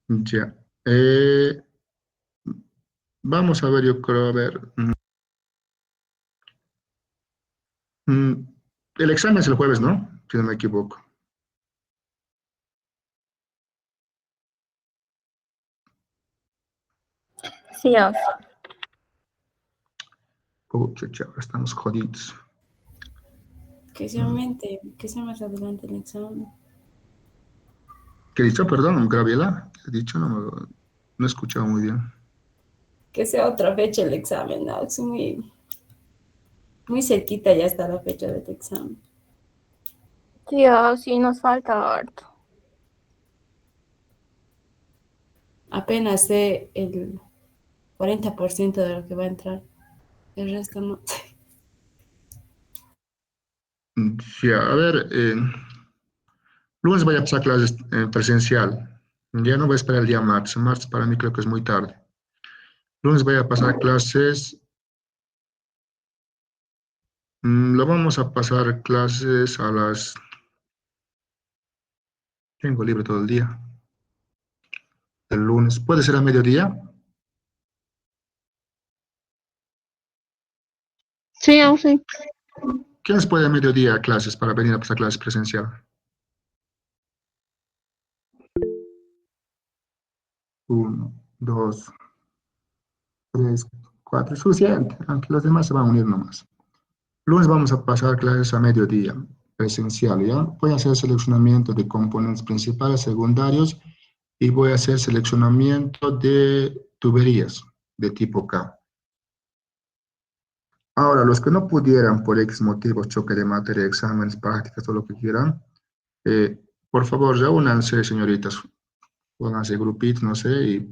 Ya. Eh, Vamos a ver, yo creo, a ver. El examen es el jueves, ¿no? Si no me equivoco. Sí, Auxi. Chucha, ahora estamos jodidos. Que sea más adelante el examen. ¿Qué he dicho? Perdón, Gabriela. ¿Qué he dicho? No he escuchado muy bien. Que sea otra fecha el examen, ¿no? Es muy cerquita ya está la fecha del examen. Sí, Auxi, nos falta harto. Apenas sé el 40% de lo que va a entrar. El resto no. Ya, a ver, lunes voy a pasar clases presencial. Ya no voy a esperar el día martes. Martes para mí creo que es muy tarde. Lunes voy a pasar clases. Lo vamos a pasar clases a las... Tengo libre todo el día. El lunes. ¿Puede ser a mediodía? Sí, Auxi. ¿Quiénes puede a mediodía a clases para venir a pasar clases presencial? Uno, dos, tres, cuatro. Es suficiente, aunque los demás se van a unir nomás. Lunes vamos a pasar clases a mediodía, presencial, ¿ya? Voy a hacer seleccionamiento de componentes principales, secundarios, y voy a hacer seleccionamiento de tuberías de tipo K. Ahora, los que no pudieran por X motivos, choque de materia, exámenes, prácticas, todo lo que quieran, por favor, reúnanse, señoritas, pónganse grupitos, no sé, y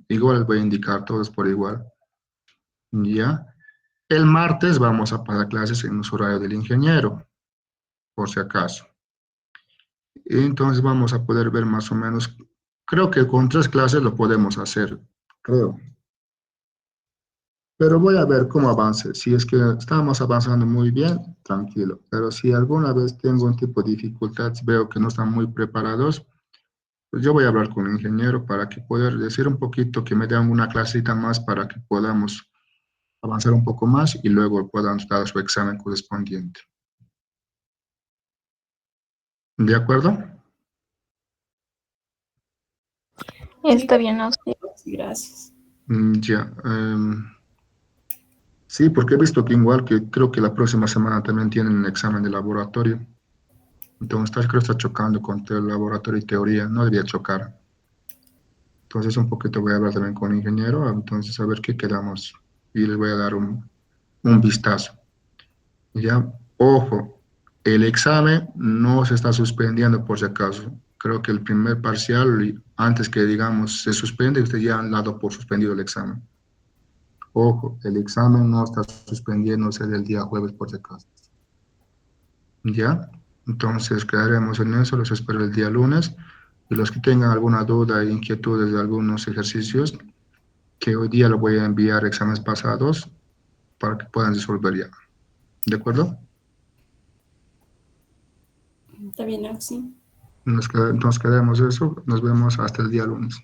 igual les voy a indicar todos por igual, ¿ya? El martes vamos a pasar clases en los horarios del ingeniero, por si acaso. Entonces vamos a poder ver más o menos, creo que con 3 clases lo podemos hacer, creo. Pero voy a ver cómo avance. Si es que estamos avanzando muy bien, tranquilo. Pero si alguna vez tengo un tipo de dificultad, veo que no están muy preparados, pues yo voy a hablar con el ingeniero para que pueda decir un poquito, que me den una clasita más para que podamos avanzar un poco más y luego puedan dar su examen correspondiente. ¿De acuerdo? Está bien, Auxi. Sí, gracias. Ya. Sí, porque he visto que igual que creo que la próxima semana también tienen un examen de laboratorio. Entonces, creo que está chocando con el laboratorio y teoría. No debería chocar. Entonces, un poquito voy a hablar también con el ingeniero, entonces a ver qué quedamos. Y les voy a dar un vistazo. Ya, ojo, el examen no se está suspendiendo por si acaso. Creo que el primer parcial, antes que digamos se suspende, usted ya han dado por suspendido el examen. Ojo, el examen no está suspendiéndose del día jueves por si acaso. ¿Ya? Entonces quedaremos en eso, los espero el día lunes. Y los que tengan alguna duda e inquietudes de algunos ejercicios, que hoy día lo voy a enviar exámenes pasados para que puedan resolver ya. ¿De acuerdo? Está bien, Auxi. Entonces quedamos eso. Nos vemos hasta el día lunes.